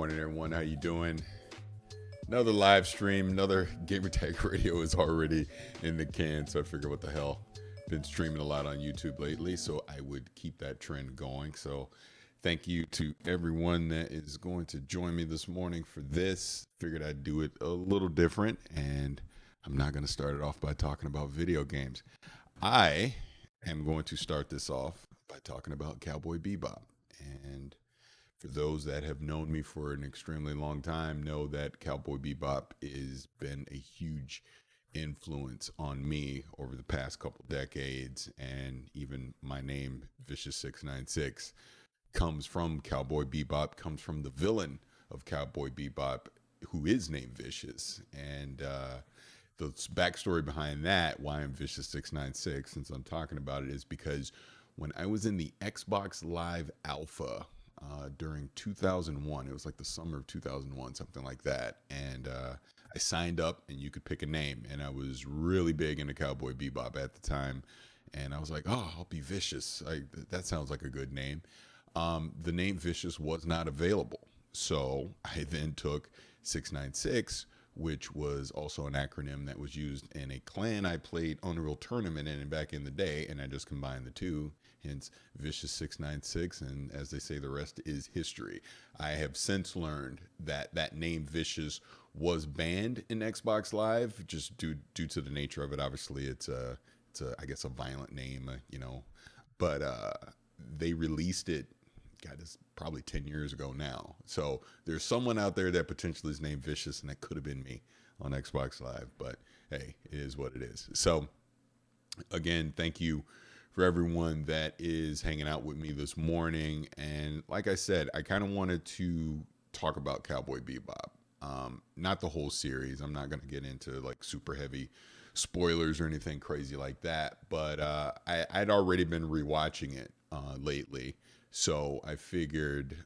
morning, everyone. How you doing? Another live stream, another Gamertag Radio is already in the can, so I figured what the hell. Been streaming a lot on YouTube lately, so I would keep that trend going. So thank you to everyone that is going to join me this morning for this. Figured I'd do it a little different, and I'm not going to start it off by talking about video games. I am going to start this off by talking about Cowboy Bebop. And for those that have known me for an extremely long time, know that Cowboy Bebop has been a huge influence on me over the past couple decades. And even my name, Vicious696, comes from Cowboy Bebop, comes from the villain of Cowboy Bebop, who is named Vicious. And the backstory behind that, why I'm Vicious696, since I'm talking about it, is because when I was in the Xbox Live Alpha during 2001, it was like the summer of 2001, something like that. And I signed up and you could pick a name. And I was really big into Cowboy Bebop at the time. And I was like, oh, I'll be Vicious. That sounds like a good name. The name Vicious was not available. So I then took 696, which was also an acronym that was used in a clan I played Unreal Tournament in back in the day, and I just combined the two, hence Vicious696, and as they say, the rest is history. I have since learned that that name Vicious was banned in Xbox Live, just due to the nature of it. Obviously, it's a I guess a violent name, but they released it. God, it's probably 10 years ago now. So there's someone out there that potentially is named Vicious, and that could have been me on Xbox Live. But hey, it is what it is. So again, thank you for everyone that is hanging out with me this morning. And like I said, I kind of wanted to talk about Cowboy Bebop. Not the whole series. I'm not going to get into like super heavy spoilers or anything crazy like that. But I'd already been rewatching it lately. So I figured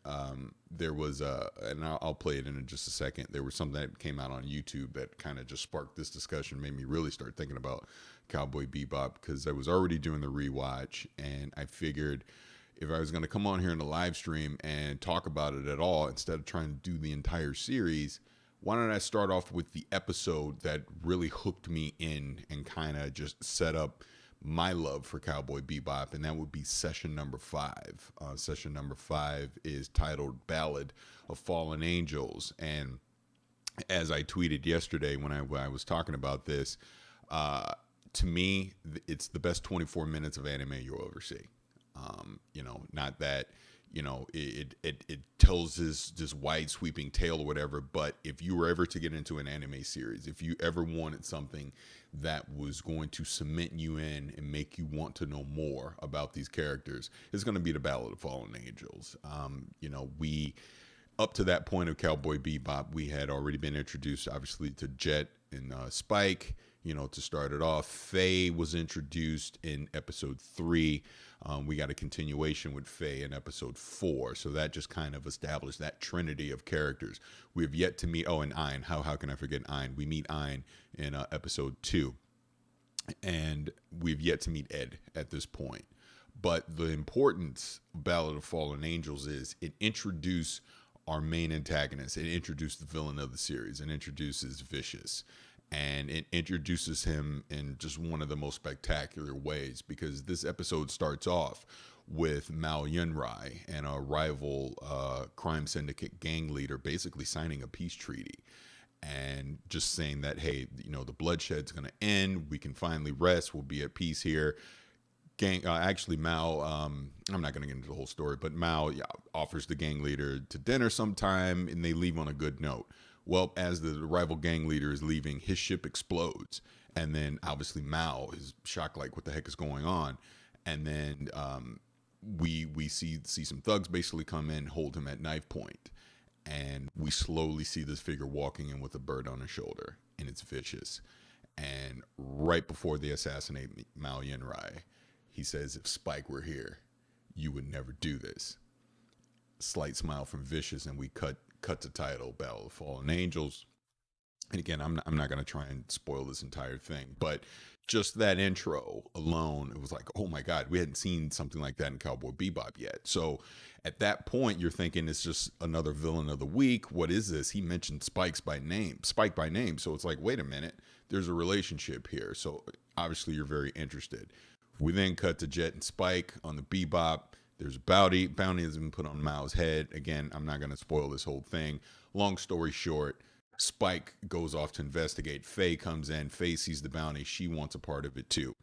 there was and I'll play it in just a second. There was something that came out on YouTube that kind of just sparked this discussion, made me really start thinking about Cowboy Bebop, because I was already doing the rewatch, and I figured if I was going to come on here in the live stream and talk about it at all, instead of trying to do the entire series, why don't I start off with the episode that really hooked me in and kind of just set up my love for Cowboy Bebop, and that would be session number 5. Session number 5 is titled Ballad of Fallen Angels, and as I tweeted yesterday when I was talking about this, to me, it's the best 24 minutes of anime you'll ever see. Not that, it tells this wide sweeping tale or whatever, but if you were ever to get into an anime series, if you ever wanted something that was going to cement you in and make you want to know more about these characters, it's going to be the Ballad of Fallen Angels. We, up to that point of Cowboy Bebop, we had already been introduced, obviously, to Jet and Spike. To start it off, Faye was introduced in episode 3. We got a continuation with Faye in episode 4. So that just kind of established that trinity of characters. We have yet to meet, and Ein. How can I forget Ein? We meet Ein in episode 2. And we've yet to meet Ed at this point. But the importance of Ballad of Fallen Angels is it introduced our main antagonist. It introduced the villain of the series. It introduces Vicious. And it introduces him in just one of the most spectacular ways, because this episode starts off with Mao Yunrai and a rival crime syndicate gang leader basically signing a peace treaty and just saying that, hey, the bloodshed's going to end. We can finally rest. We'll be at peace here. Mao, I'm not going to get into the whole story, but Mao offers the gang leader to dinner sometime, and they leave on a good note. Well, as the rival gang leader is leaving, his ship explodes. And then obviously Mao is shocked, like, what the heck is going on? And then we see some thugs basically come in, hold him at knife point. And we slowly see this figure walking in with a bird on his shoulder. And it's Vicious. And right before they assassinate Mao Yunrai, he says, if Spike were here, you would never do this. Slight smile from Vicious, and we cut to title, Ballad of Fallen Angels. And again, I'm not going to try and spoil this entire thing, but just that intro alone, it was like, oh my God, we hadn't seen something like that in Cowboy Bebop yet. So at that point, you're thinking it's just another villain of the week. What is this? He mentioned Spike by name. So it's like, wait a minute, there's a relationship here. So obviously you're very interested. We then cut to Jet and Spike on the Bebop. There's a bounty. Bounty has been put on Mao's head. Again, I'm not going to spoil this whole thing. Long story short, Spike goes off to investigate. Faye comes in. Faye sees the bounty. She wants a part of it too.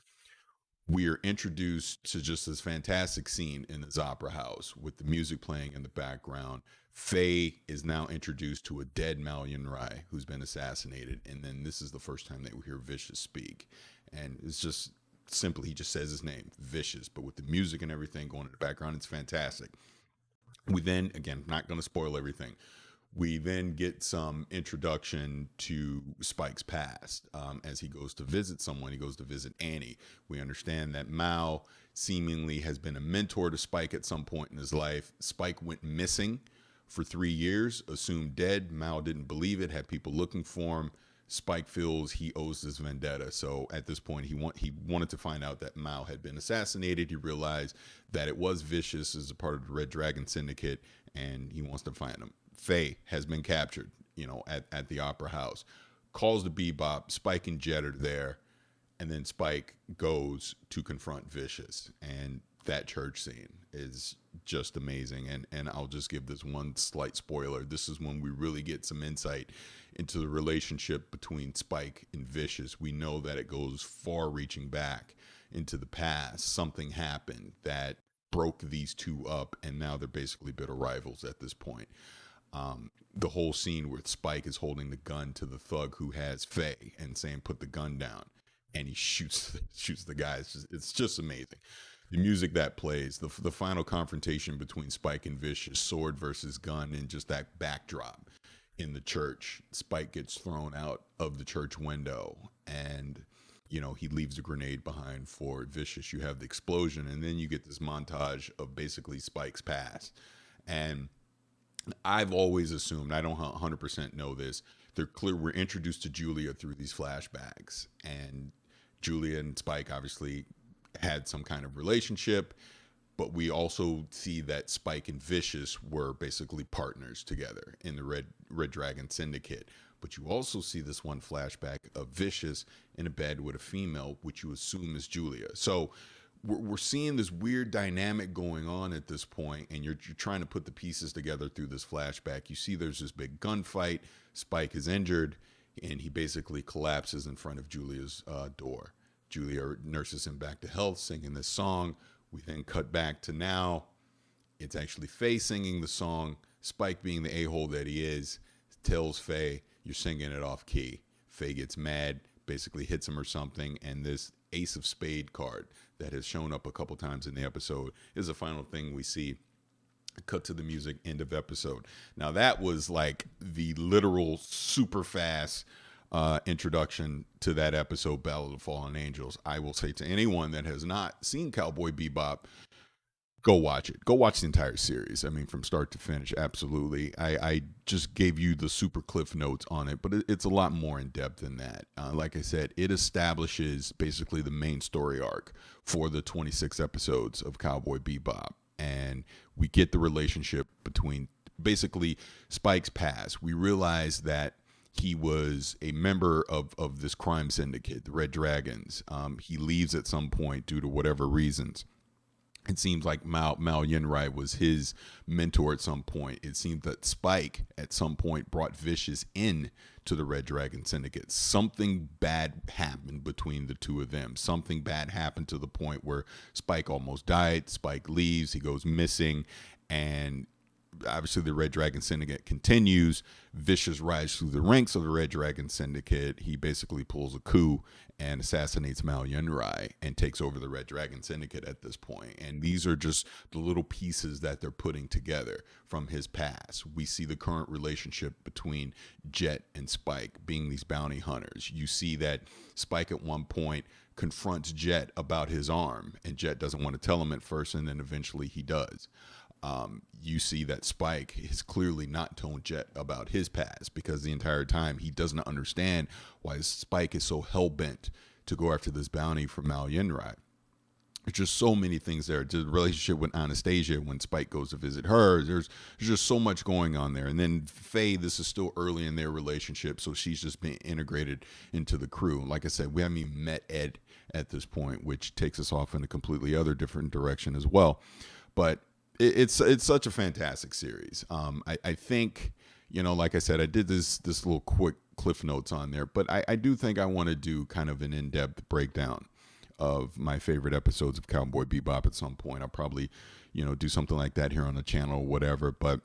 We are introduced to just this fantastic scene in this opera house with the music playing in the background. Faye is now introduced to a dead Mao Yunrai who's been assassinated. And then this is the first time that we hear Vicious speak. And it's just simply, he just says his name, Vicious. But with the music and everything going in the background, it's fantastic. We then, again, not going to spoil everything. We then get some introduction to Spike's past. As he goes to visit someone, he goes to visit Annie. We understand that Mao seemingly has been a mentor to Spike at some point in his life. Spike went missing for 3 years, assumed dead. Mao didn't believe it, had people looking for him. Spike feels he owes this vendetta. So at this point, he wanted to find out that Mao had been assassinated. He realized that it was Vicious as a part of the Red Dragon Syndicate, and he wants to find him. Faye has been captured, at the opera house. Calls the Bebop. Spike and Jet are there. And then Spike goes to confront Vicious. And that church scene is just amazing. And I'll just give this one slight spoiler. This is when we really get some insight into the relationship between Spike and Vicious. We know that it goes far reaching back into the past. Something happened that broke these two up. And now they're basically bitter rivals at this point. The whole scene where Spike is holding the gun to the thug who has Faye and saying, put the gun down, and he shoots the guy. It's just amazing. The music that plays, the final confrontation between Spike and Vicious, sword versus gun, and just that backdrop in the church. Spike gets thrown out of the church window, and he leaves a grenade behind for Vicious. You have the explosion, and then you get this montage of basically Spike's past. And I've always assumed, I don't 100% know this, we're introduced to Julia through these flashbacks, and Julia and Spike obviously had some kind of relationship, but we also see that Spike and Vicious were basically partners together in the Red Dragon Syndicate. But you also see this one flashback of Vicious in a bed with a female, which you assume is Julia. So we're seeing this weird dynamic going on at this point, and you're trying to put the pieces together through this flashback. You see there's this big gunfight. Spike is injured, and he basically collapses in front of Julia's door. Julia nurses him back to health, singing this song. We then cut back to now. It's actually Faye singing the song. Spike, being the a-hole that he is, tells Faye, you're singing it off key. Faye gets mad, basically hits him or something, and this Ace of Spade card that has shown up a couple times in the episode is the final thing we see. Cut to the music, end of episode. Now that was like the literal super fast introduction to that episode, Ballad of Fallen Angels. I will say to anyone that has not seen Cowboy Bebop, go watch it. Go watch the entire series. I mean, from start to finish, absolutely. I just gave you the super cliff notes on it, but it's a lot more in depth than that. Like I said, it establishes basically the main story arc for the 26 episodes of Cowboy Bebop. And we get the relationship between basically Spike's past. We realize that he was a member of this crime syndicate, the Red Dragons. He leaves at some point due to whatever reasons. It seems like Mao Yunrai was his mentor at some point. It seems that Spike at some point brought Vicious in to the Red Dragon Syndicate. Something bad happened between the two of them. Something bad happened to the point where Spike almost died. Spike leaves. He goes missing. And obviously the Red Dragon Syndicate continues. Vicious rises through the ranks of the Red Dragon Syndicate. He basically pulls a coup and assassinates Mao Yunrai and takes over the Red Dragon Syndicate at this point. And these are just the little pieces that they're putting together from his past. We see the current relationship between Jet and Spike being these bounty hunters. You see that Spike at one point confronts Jet about his arm, and Jet doesn't want to tell him at first, and then eventually he does. You see that Spike has clearly not told Jet about his past, because the entire time he doesn't understand why Spike is so hell-bent to go after this bounty from Mal Yinrai. There's just so many things there. The relationship with Anastasia when Spike goes to visit her. There's just so much going on there. And then Faye, this is still early in their relationship, so she's just being integrated into the crew. Like I said, we haven't even met Ed at this point, which takes us off in a completely other different direction as well. But it's such a fantastic series. I think, like I said, I did this little quick cliff notes on there, but I do think I want to do kind of an in-depth breakdown of my favorite episodes of Cowboy Bebop at some point. I'll probably, do something like that here on the channel or whatever. But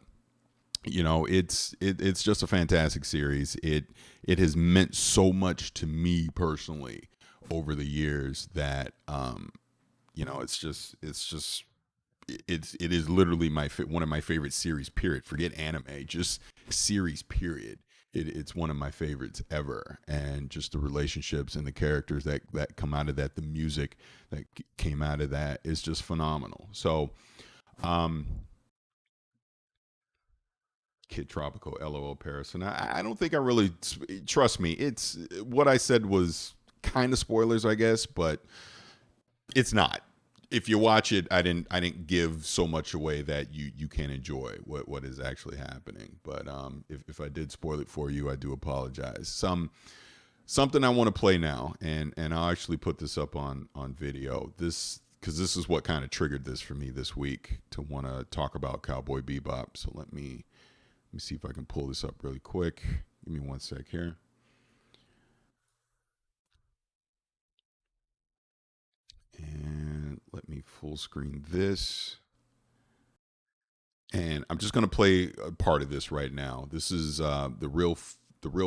it's just a fantastic series. It has meant so much to me personally over the years that it is literally one of my favorite series. Period. Forget anime, just series. Period. It's one of my favorites ever, and just the relationships and the characters that come out of that, the music that came out of that is just phenomenal. So, Kid Tropical, LOL Paris, and I don't think I really trust me. It's what I said was kind of spoilers, I guess, but it's not. If you watch it, I didn't give so much away that you can't enjoy what is actually happening. But if I did spoil it for you, I do apologize. Something I want to play now, and I'll actually put this up on video. Because this is what kind of triggered this for me this week to want to talk about Cowboy Bebop. So let me see if I can pull this up really quick. Give me one sec here. And let me full screen this. And I'm just going to play a part of this right now. This is the real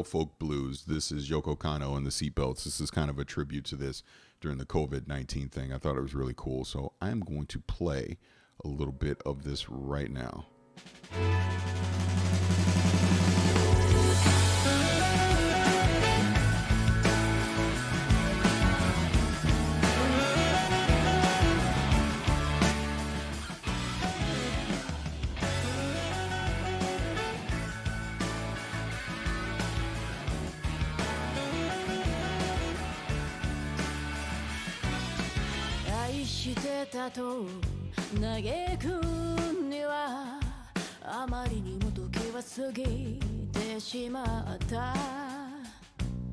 folk blues. This is Yoko Kanno and the Seatbelts. This is kind of a tribute to this during the COVID-19 thing. I thought it was really cool. So I'm going to play a little bit of this right now.「と嘆くにはあまりにも時は過ぎてしまった」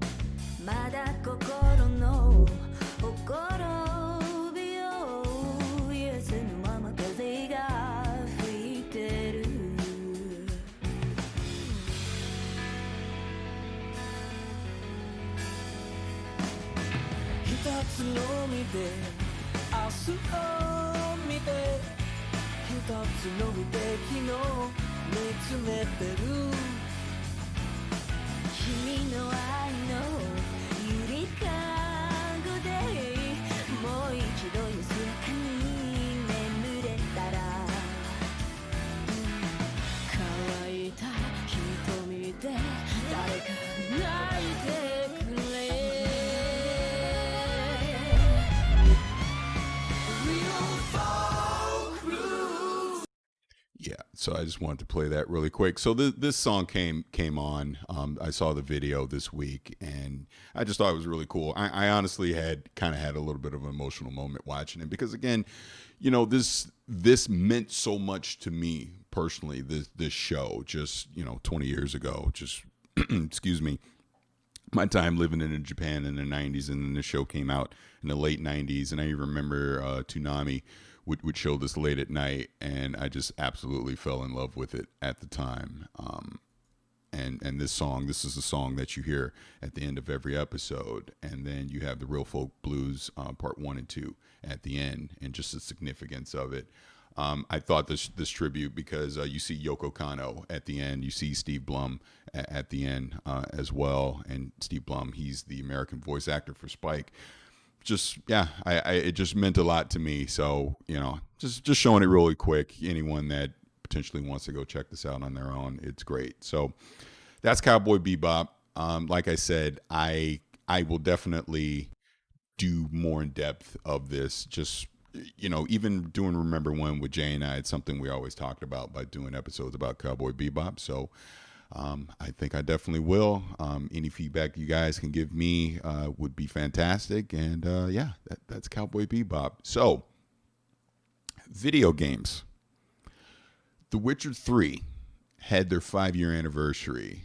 「まだ心のほころびを癒せぬまま風が吹いてる」「一つのみで明日を見て一つの無敵の見つめてる君の愛のゆりかごでもう一度安らかに眠れたら乾いた瞳で誰か泣いてくれYeah, so I just wanted to play that really quick. So this song came on. I saw the video this week, and I just thought it was really cool. I honestly had a little bit of an emotional moment watching it because, again, this meant so much to me personally. This show, just 20 years ago, just excuse me, my time living in Japan in the 90s, and then the show came out in the late 90s, and I remember Toonami would show this late at night, and I just absolutely fell in love with it at the time. And this is the song that you hear at the end of every episode, and then you have the Real Folk Blues part 1 and 2 at the end, and just the significance of it. I thought this tribute because you see Yoko Kanno at the end, you see Steve Blum at the end as well, and Steve Blum, he's the American voice actor for Spike. It just meant a lot to me. So, just showing it really quick. Anyone that potentially wants to go check this out on their own, it's great. So that's Cowboy Bebop. Like I said, I will definitely do more in depth of this. Just, even doing Remember When with Jay and I, it's something we always talked about by doing episodes about Cowboy Bebop. So I think I definitely will. Any feedback you guys can give me would be fantastic. And yeah, that's Cowboy Bebop. So, video games. The Witcher 3 had their 5-year anniversary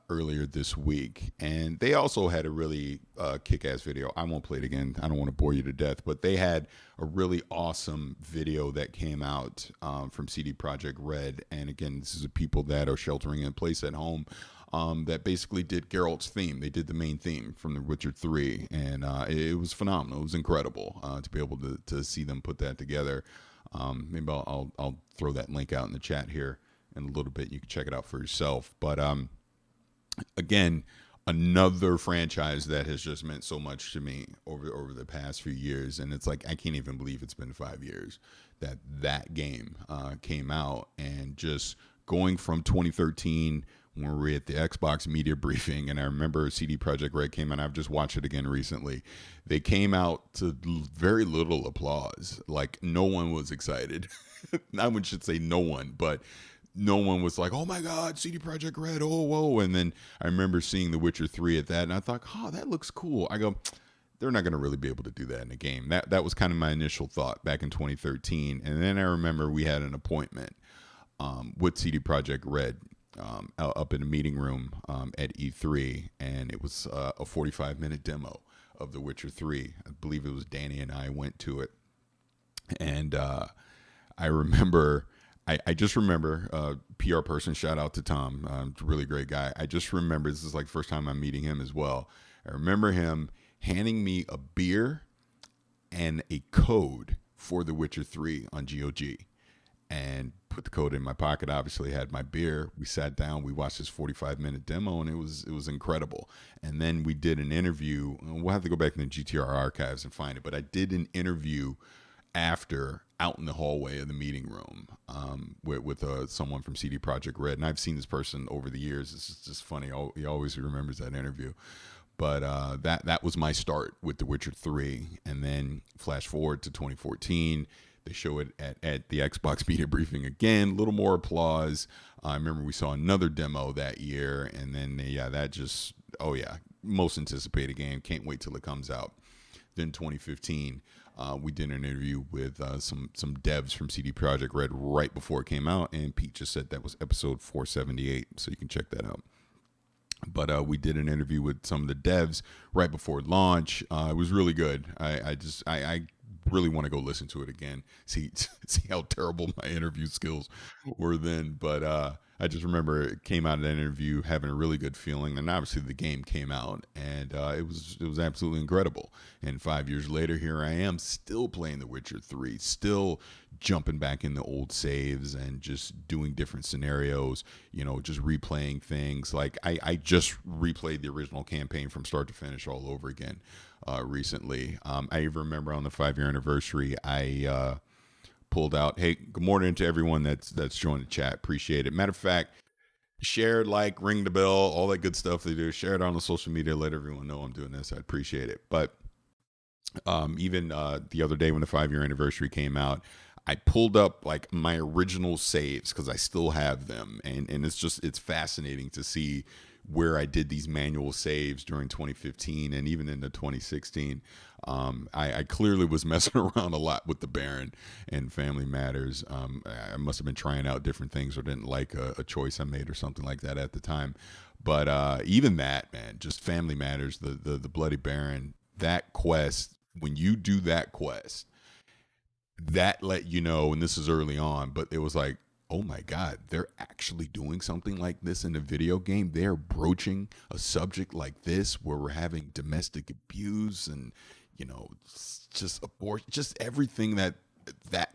earlier this week, and they also had a really kick-ass video. I won't play it again. I don't want to bore you to death, but they had a really awesome video that came out from CD Projekt Red. And again, this is the people that are sheltering in place at home that basically did Geralt's theme. They did the main theme from The Witcher 3, and it was phenomenal. It was incredible to be able to see them put that together. Maybe I'll throw that link out in the chat here in a little bit. You can check it out for yourself. But again, another franchise that has just meant so much to me over the past few years, and it's like I can't even believe it's been 5 years that game came out, and just going from 2013 when we were at the Xbox media briefing, and I remember CD Projekt Red came out. I've just watched it again recently. They came out to very little applause. Like, no one was excited. I should say no one, but no one was like, oh my God, CD Projekt Red, oh, whoa. And then I remember seeing The Witcher 3 at that, and I thought, oh, that looks cool. I go, they're not going to really be able to do that in a game. That was kind of my initial thought back in 2013. And then I remember we had an appointment with CD Projekt Red up in a meeting room at E3, and it was a 45-minute demo of The Witcher 3. I believe it was Danny and I went to it. And I remember... I just remember PR person, shout out to Tom, really great guy. I just remember, this is like the first time I'm meeting him as well. I remember him handing me a beer and a code for The Witcher 3 on GOG, and put the code in my pocket. Obviously had my beer. We sat down, we watched this 45-minute demo, and it was incredible. And then we did an interview. We'll have to go back in the GTR archives and find it, but I did an interview after, out in the hallway of the meeting room with someone from CD Projekt Red. And I've seen this person over the years. It's just funny. He always remembers that interview. But that was my start with The Witcher 3. And then flash forward to 2014. They show it at the Xbox media briefing again. A little more applause. I remember we saw another demo that year. And then, most anticipated game. Can't wait till it comes out. Then 2015. We did an interview with some devs from CD Projekt Red right before it came out, and Pete just said that was episode 478, so you can check that out. But we did an interview with some of the devs right before launch. It was really good. I really want to go listen to it again, see how terrible my interview skills were then. But I just remember it came out of that interview having a really good feeling. And obviously the game came out, and it was absolutely incredible. And 5 years later, here I am still playing The Witcher 3, still jumping back in the old saves and just doing different scenarios, just replaying things. Like I just replayed the original campaign from start to finish all over again recently. I even remember on the 5-year anniversary, I pulled out, hey, good morning to everyone that's joined the chat. Appreciate it. Matter of fact, share, like, ring the bell, all that good stuff they do. Share it on the social media. Let everyone know I'm doing this. I appreciate it. But even the other day when the 5-year anniversary came out, I pulled up like my original saves because I still have them. And it's fascinating to see where I did these manual saves during 2015 and even into 2016. I clearly was messing around a lot with the Baron and Family Matters. I must have been trying out different things or didn't like a choice I made or something like that at the time. But even that, man, just Family Matters, the Bloody Baron, that quest, when you do that quest, that let you know, and this is early on, but it was like, oh my God, they're actually doing something like this in a video game. They're broaching a subject like this where we're having domestic abuse and, just abortion, just everything that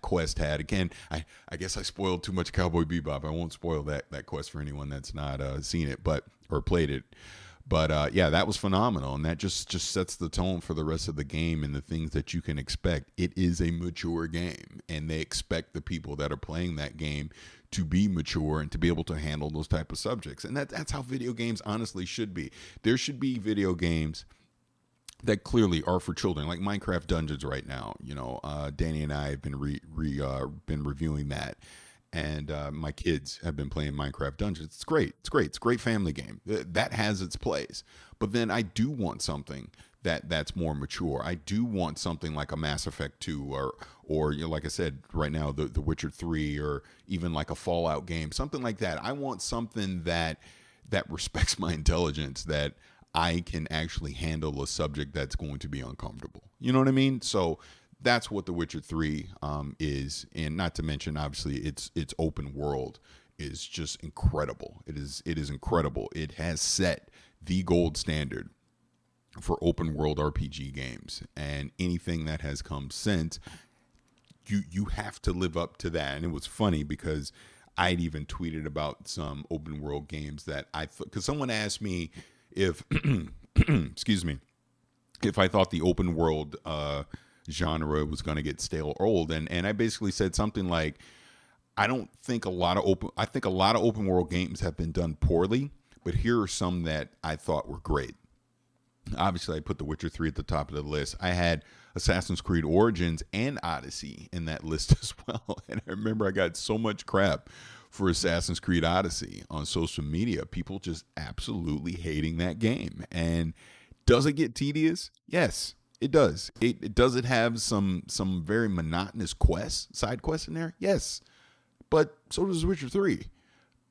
quest had. Again, I guess I spoiled too much Cowboy Bebop. I won't spoil that quest for anyone that's not seen it or played it. But that was phenomenal, and that just sets the tone for the rest of the game and the things that you can expect. It is a mature game, and they expect the people that are playing that game to be mature and to be able to handle those type of subjects. And that's how video games honestly should be. There should be video games that clearly are for children, like Minecraft Dungeons right now. Danny and I have been been reviewing that. and my kids have been playing Minecraft Dungeons. It's great. It's great. It's a great family game. That has its place. But then I do want something that's more mature. I do want something like a Mass Effect 2 or like I said right now, the Witcher 3, or even like a Fallout game, something like that. I want something that respects my intelligence, that I can actually handle a subject that's going to be uncomfortable. You know what I mean? So that's what The Witcher 3 is, and not to mention, obviously, its open world is just incredible. It is incredible. It has set the gold standard for open world RPG games, and anything that has come since, you have to live up to that. And it was funny because I'd even tweeted about some open world games that because someone asked me if, excuse me, if I thought the open world genre was going to get stale or old, and I basically said something like, I think a lot of open world games have been done poorly, but here are some that I thought were great. Obviously, I put The Witcher 3 at the top of the list. I had Assassin's Creed Origins and Odyssey in that list as well. And I remember I got so much crap for Assassin's Creed Odyssey on social media. People just absolutely hating that game. And does it get tedious? Yes, it does. Does it have some very monotonous side quests in there? Yes. But so does The Witcher 3.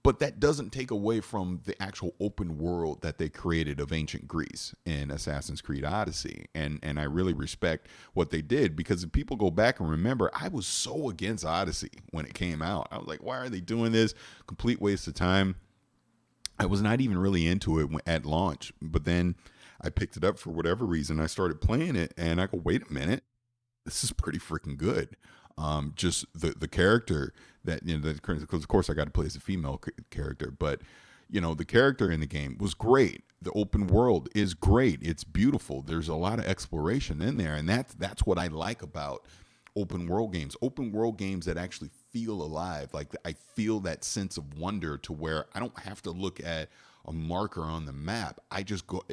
But that doesn't take away from the actual open world that they created of ancient Greece in Assassin's Creed Odyssey. And I really respect what they did, because if people go back and remember, I was so against Odyssey when it came out. I was like, why are they doing this? Complete waste of time. I was not even really into it at launch. But then I picked it up for whatever reason. I started playing it and I go, wait a minute, this is pretty freaking good. Just the character that, because of course I got to play as a female character, but the character in the game was great. The open world is great. It's beautiful. There's a lot of exploration in there, and that's what I like about open world games. Open world games that actually feel alive. Like, I feel that sense of wonder to where I don't have to look at a marker on the map. I just go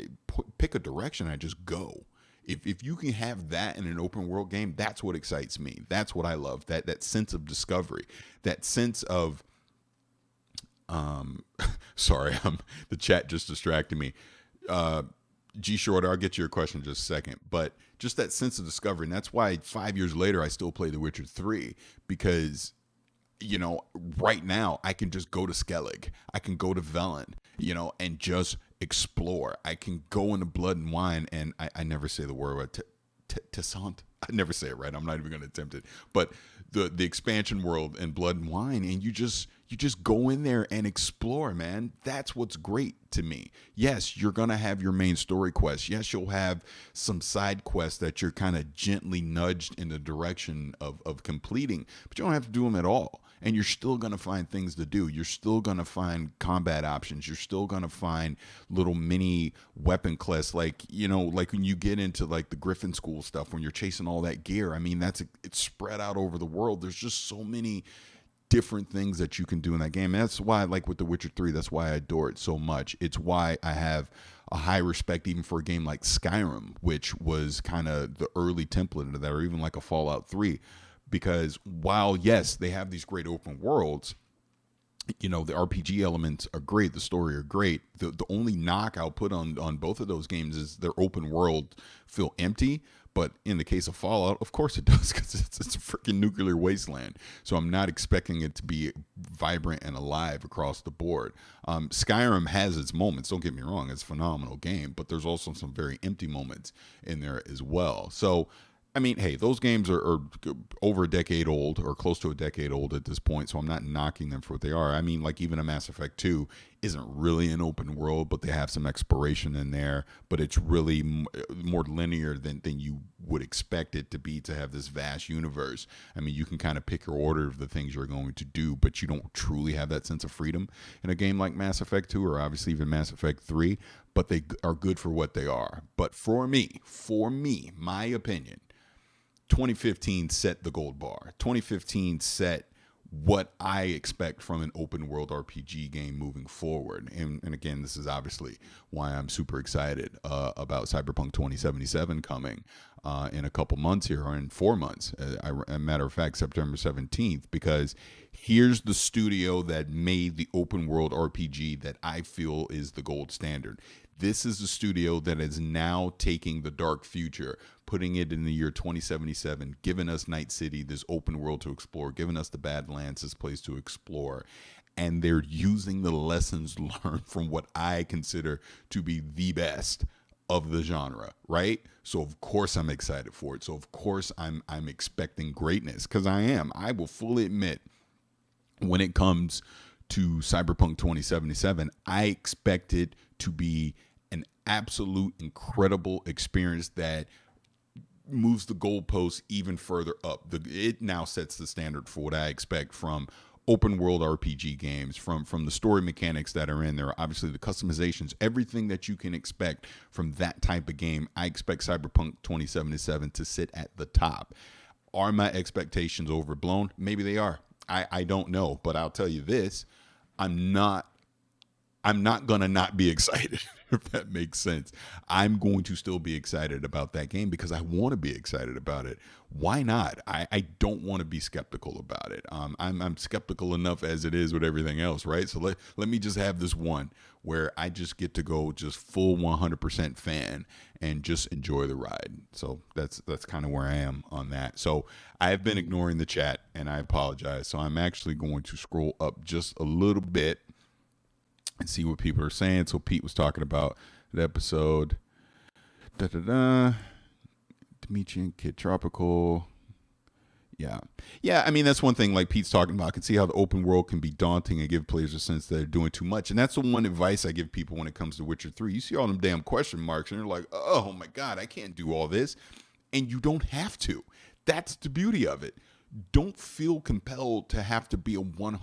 pick a direction. I just go. If you can have that in an open world game, that's what excites me. That's what I love. That sense of discovery, that sense of, sorry, the chat just distracted me. G Short, I'll get to your question in just a second, but just that sense of discovery. And that's why 5 years later, I still play The Witcher 3, because right now I can just go to Skellig. I can go to Velen, and just explore. I can go into Blood and Wine, and I never say the word Tessant. I never say it right. I'm not even going to attempt it. But the expansion world in Blood and Wine, and you just go in there and explore, man. That's what's great to me. Yes, you're going to have your main story quest. Yes, you'll have some side quests that you're kind of gently nudged in the direction of completing, but you don't have to do them at all. And you're still going to find things to do. You're still going to find combat options. You're still going to find little mini weapon quests, like when you get into like the Griffin School stuff, when you're chasing all that gear. I mean, it's spread out over the world. There's just so many different things that you can do in that game. And that's why, like with The Witcher 3, that's why I adore it so much. It's why I have a high respect even for a game like Skyrim, which was kind of the early template of that, or even like a Fallout 3. Because while, yes, they have these great open worlds, the RPG elements are great, the story are great. The only knock I'll put on both of those games is their open world feel empty. But in the case of Fallout, of course it does, because it's a freaking nuclear wasteland. So I'm not expecting it to be vibrant and alive across the board. Skyrim has its moments. Don't get me wrong. It's a phenomenal game. But there's also some very empty moments in there as well. So, I mean, hey, those games are over a decade old, or close to a decade old at this point, so I'm not knocking them for what they are. I mean, like even a Mass Effect 2 isn't really an open world, but they have some exploration in there, but it's really more linear than you would expect it to be, to have this vast universe. I mean, you can kind of pick your order of the things you're going to do, but you don't truly have that sense of freedom in a game like Mass Effect 2, or obviously even Mass Effect 3, but they are good for what they are. But for me, my opinion, 2015 set the gold bar. 2015 set what I expect from an open world RPG game moving forward. And again, this is obviously why I'm super excited about Cyberpunk 2077 coming in a couple months here, or in 4 months. A matter of fact, September 17th, because here's the studio that made the open world RPG that I feel is the gold standard. This is the studio that is now taking the dark future, putting it in the year 2077, giving us Night City, this open world to explore, giving us the Badlands, this place to explore. And they're using the lessons learned from what I consider to be the best of the genre, right? So of course I'm excited for it. So of course I'm expecting greatness, because I am. I will fully admit, when it comes to Cyberpunk 2077, I expect it to be an absolute incredible experience that moves the goalposts even further up. It now sets the standard for what I expect from open world RPG games, from the story mechanics that are in there, obviously the customizations, everything that you can expect from that type of game. I expect Cyberpunk 2077 to sit at the top. Are my expectations overblown? Maybe they are. I don't know, but I'll tell you this, I'm not going to not be excited, if that makes sense. I'm going to still be excited about that game because I want to be excited about it. Why not? I don't want to be skeptical about it. I'm skeptical enough as it is with everything else, right? So let me just have this one where I just get to go just full 100% fan and just enjoy the ride. So that's kind of where I am on that. So I've been ignoring the chat, and I apologize. So I'm actually going to scroll up just a little bit and see what people are saying. So Pete was talking about the episode. Dimitri, Kid Tropical. Yeah. I mean, that's one thing like Pete's talking about. I can see how the open world can be daunting and give players a sense that they're doing too much. And that's the one advice I give people when it comes to Witcher 3. You see all them damn question marks and you're like, oh my God, I can't do all this. And you don't have to. That's the beauty of it. Don't feel compelled to have to be a 100%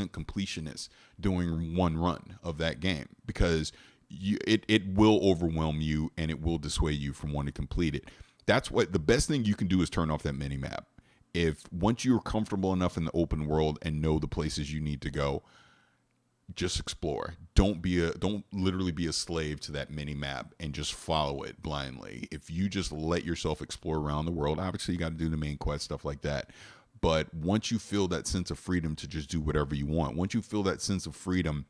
completionist during one run of that game, because it will overwhelm you and it will dissuade you from wanting to complete it. That's what the best thing you can do is turn off that mini map. If once you're comfortable enough in the open world and know the places you need to go, just explore. Don't literally be a slave to that mini map and just follow it blindly. If you just let yourself explore around the world, obviously you got to do the main quest, stuff like that. But once you feel that sense of freedom to just do whatever you want, once you feel that sense of freedom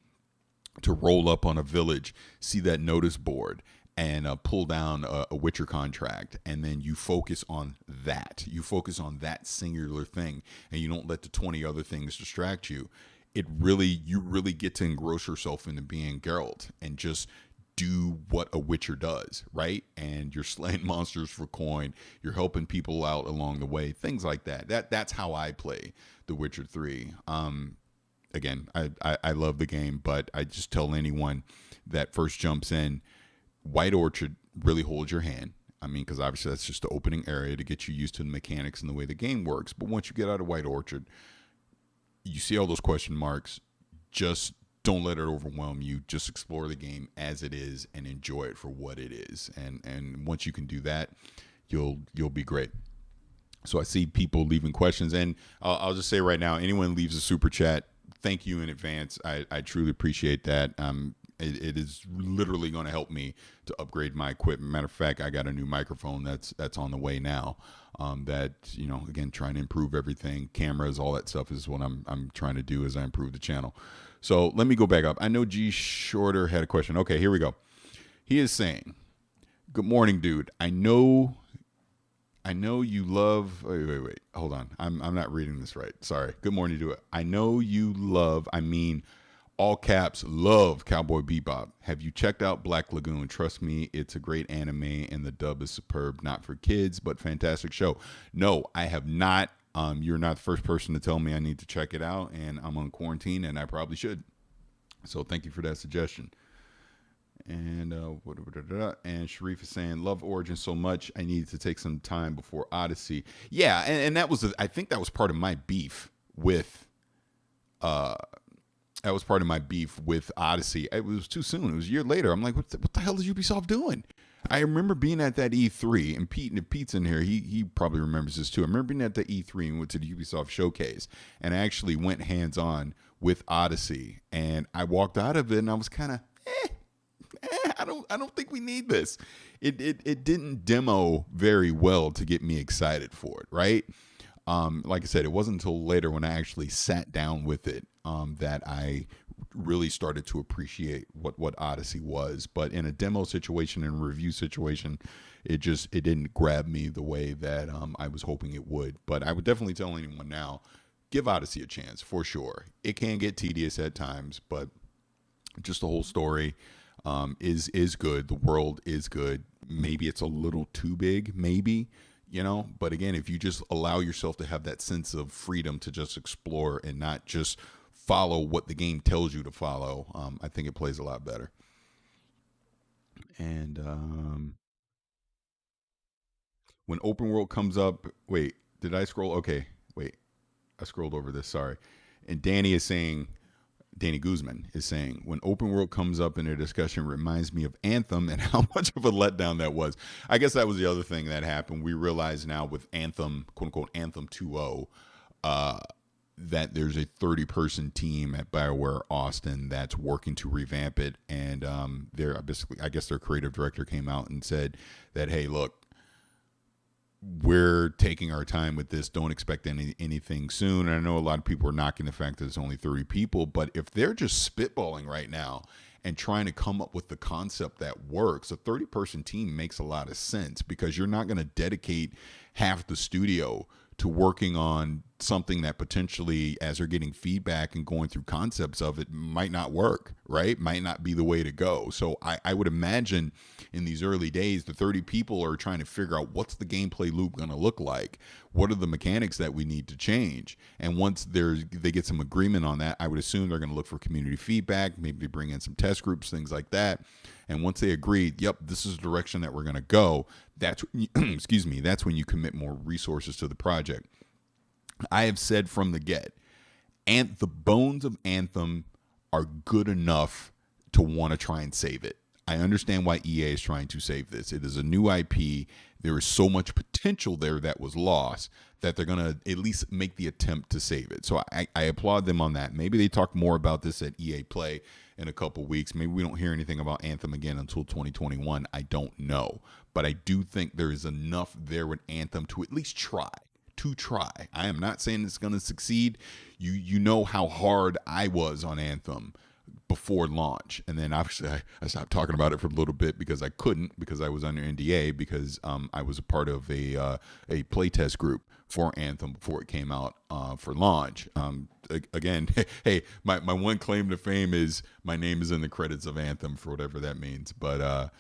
to roll up on a village, see that notice board, and pull down a Witcher contract, and then you focus on that. You focus on that singular thing, and you don't let the 20 other things distract you. You really get to engross yourself into being Geralt and just do what a Witcher does, right? And you're slaying monsters for coin. You're helping people out along the way, things like that. That's how I play The Witcher 3. Again, I love the game, but I just tell anyone that first jumps in, White Orchard really holds your hand. I mean, because obviously that's just the opening area to get you used to the mechanics and the way the game works. But once you get out of White Orchard, you see all those question marks. Just don't let it overwhelm you. Just explore the game as it is and enjoy it for what it is. And once you can do that, you'll be great. So I see people leaving questions, and I'll just say right now, anyone leaves a super chat, thank you in advance. I truly appreciate that. It is literally going to help me to upgrade my equipment. Matter of fact, I got a new microphone that's on the way now. That, again, trying to improve everything, cameras, all that stuff is what I'm trying to do as I improve the channel. So let me go back up. I know G Shorter had a question. Okay, here we go. He is saying, "Good morning, dude. I know you love." Wait. Hold on. I'm not reading this right. Sorry. Good morning, dude. I know you love. All caps, love Cowboy Bebop. Have you checked out Black Lagoon? Trust me, it's a great anime and the dub is superb. Not for kids, but fantastic show. No, I have not. You're not the first person to tell me I need to check it out, and I'm on quarantine and I probably should. So thank you for that suggestion. And and Sharif is saying, love Origin so much I needed to take some time before Odyssey. Yeah, and that was I think that was part of my beef with Odyssey. It was too soon. It was a year later. I'm like, what the hell is Ubisoft doing? I remember being at that E3, and if Pete's in here, he probably remembers this too. I remember being at the E3 and went to the Ubisoft showcase, and I actually went hands on with Odyssey, and I walked out of it, and I was kind of, I don't think we need this. It didn't demo very well to get me excited for it, right? Like I said, it wasn't until later when I actually sat down with it that I really started to appreciate what Odyssey was. But in a demo situation and review situation, it didn't grab me the way that I was hoping it would. But I would definitely tell anyone now, give Odyssey a chance for sure. It can get tedious at times, but just the whole story is good. The world is good. Maybe it's a little too big, maybe. But again, if you just allow yourself to have that sense of freedom to just explore and not just follow what the game tells you to follow, I think it plays a lot better. And when open world comes up, wait, did I scroll? Okay, wait, I scrolled over this. Sorry. And Danny Guzman is saying, when open world comes up in a discussion, reminds me of Anthem and how much of a letdown that was. I guess that was the other thing that happened. We realize now with Anthem, quote unquote, Anthem 2.0, that there's a 30-person team at BioWare Austin that's working to revamp it. And they're basically, I guess their creative director came out and said that, hey, look, we're taking our time with this. Don't expect anything soon. And I know a lot of people are knocking the fact that it's only 30 people, but if they're just spitballing right now and trying to come up with the concept that works, a 30-person team makes a lot of sense, because you're not going to dedicate half the studio to working on something that potentially, as they're getting feedback and going through concepts of it, might not work, right? Might not be the way to go. So I would imagine in these early days, the 30 people are trying to figure out, what's the gameplay loop going to look like? What are the mechanics that we need to change? And once they get some agreement on that, I would assume they're going to look for community feedback, maybe bring in some test groups, things like that. And once they agree, yep, this is the direction that we're going to go, that's excuse me, that's when you commit more resources to the project. I have said from the get, and the bones of Anthem are good enough to want to try and save it. I understand why EA is trying to save this. It is a new IP. There is so much potential there that was lost that they're going to at least make the attempt to save it. So I applaud them on that. Maybe they talk more about this at EA Play in a couple weeks. Maybe we don't hear anything about Anthem again until 2021. I don't know. But I do think there is enough there with Anthem to at least try. I am not saying it's going to succeed. You know how hard I was on Anthem before launch, and then obviously I stopped talking about it for a little bit because I couldn't, because I was under NDA, because I was a part of a playtest group for Anthem before it came out for launch. Again, hey, my one claim to fame is my name is in the credits of Anthem, for whatever that means. But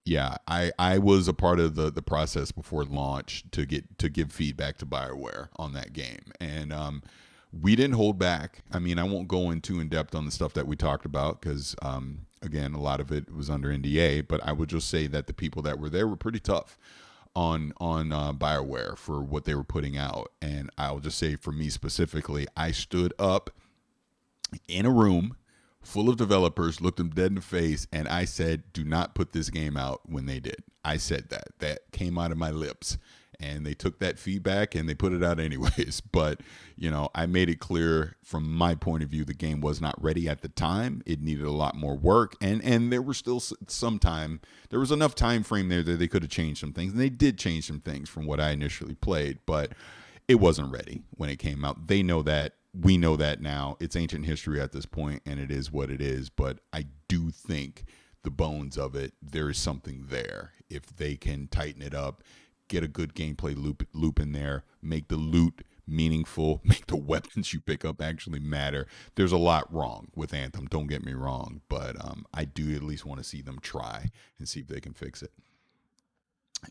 yeah, I was a part of the process before launch to give feedback to BioWare on that game, and we didn't hold back. I mean, I won't go into in depth on the stuff that we talked about because, again, a lot of it was under NDA. But I would just say that the people that were there were pretty tough on BioWare for what they were putting out. And I'll just say, for me specifically, I stood up in a room full of developers, looked them dead in the face, and I said, do not put this game out when they did. I said that came out of my lips. And they took that feedback and they put it out anyways. But, I made it clear from my point of view, the game was not ready at the time. It needed a lot more work. And there was still some time. There was enough time frame there that they could have changed some things. And they did change some things from what I initially played. But it wasn't ready when it came out. They know that. We know that now. It's ancient history at this point, and it is what it is. But I do think the bones of it, there is something there. If they can tighten it up, get a good gameplay loop in there, make the loot meaningful, make the weapons you pick up actually matter. There's a lot wrong with Anthem, don't get me wrong, but I do at least want to see them try and see if they can fix it.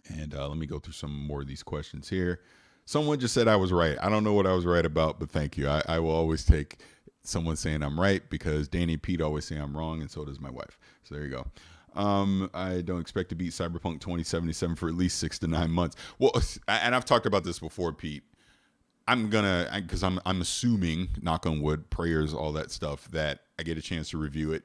And let me go through some more of these questions here. Someone just said I was right. I don't know what I was right about, but thank you. I will always take someone saying I'm right, because Danny and Pete always say I'm wrong, and so does my wife. So there you go. I don't expect to beat Cyberpunk 2077 for at least 6 to 9 months. Well, and I've talked about this before, Pete. Because I'm assuming, knock on wood, prayers, all that stuff, that I get a chance to review it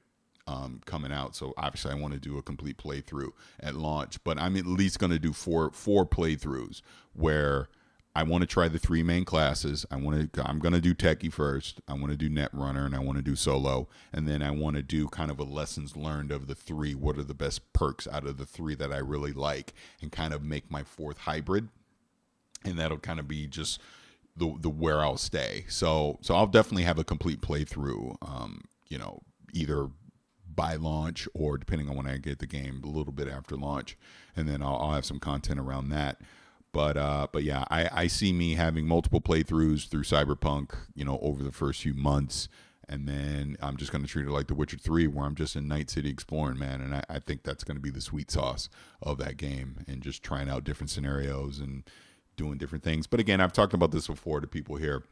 coming out. So obviously, I want to do a complete playthrough at launch, but I'm at least going to do four playthroughs where I want to try the three main classes. I'm going to do Techie first. I want to do Netrunner, and I want to do Solo, and then I want to do kind of a lessons learned of the three. What are the best perks out of the three that I really like, and kind of make my fourth hybrid, and that'll kind of be just the where I'll stay. So I'll definitely have a complete playthrough. Either by launch or depending on when I get the game, a little bit after launch, and then I'll have some content around that. But yeah, I see me having multiple playthroughs through Cyberpunk, over the first few months, and then I'm just going to treat it like The Witcher 3, where I'm just in Night City exploring, man, and I think that's going to be the sweet sauce of that game, and just trying out different scenarios and doing different things. But again, I've talked about this before to people here.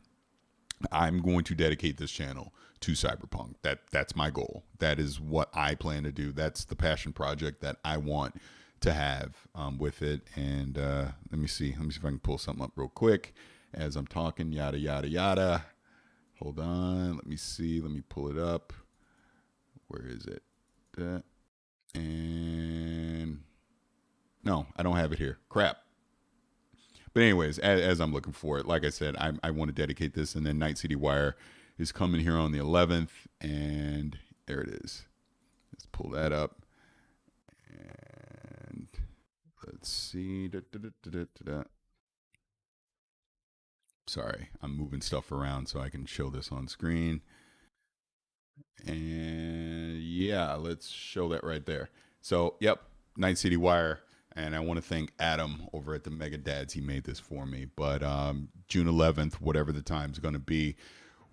I'm going to dedicate this channel to Cyberpunk. That's my goal. That is what I plan to do. That's the passion project that I want to have with it. And let me see if I can pull something up real quick as I'm talking. Yada yada yada. Hold on. Let me pull it up. Where is it? And no, I don't have it here. Crap. But anyways, as I'm looking for it, like I said, I want to dedicate this, and then Night City Wire is coming here on the 11th, and there it is. Let's pull that up, and let's see. Sorry, I'm moving stuff around so I can show this on screen. And yeah, let's show that right there. So, yep, Night City Wire. And I want to thank Adam over at the Mega Dads. He made this for me. But June 11th, whatever the time's going to be,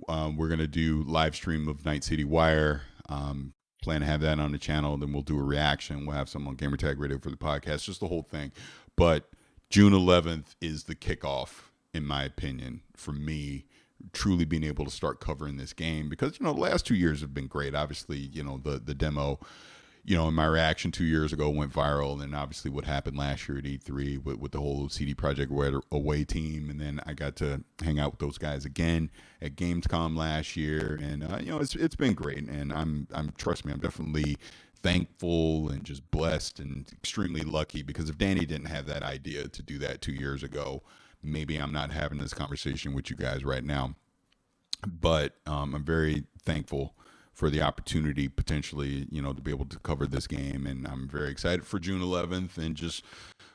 we're going to do live stream of Night City Wire. Plan to have that on the channel. Then we'll do a reaction. We'll have some on Gamertag Radio for the podcast, just the whole thing. But June 11th is the kickoff, in my opinion, for me truly being able to start covering this game. Because, the last 2 years have been great. Obviously, the demo, in my reaction 2 years ago went viral, and obviously what happened last year at E3 with the whole CD Projekt Red away team, and then I got to hang out with those guys again at Gamescom last year, and it's been great, and I'm trust me, I'm definitely thankful and just blessed and extremely lucky, because if Danny didn't have that idea to do that 2 years ago, maybe I'm not having this conversation with you guys right now. But I'm very thankful for the opportunity potentially, to be able to cover this game. And I'm very excited for June 11th and just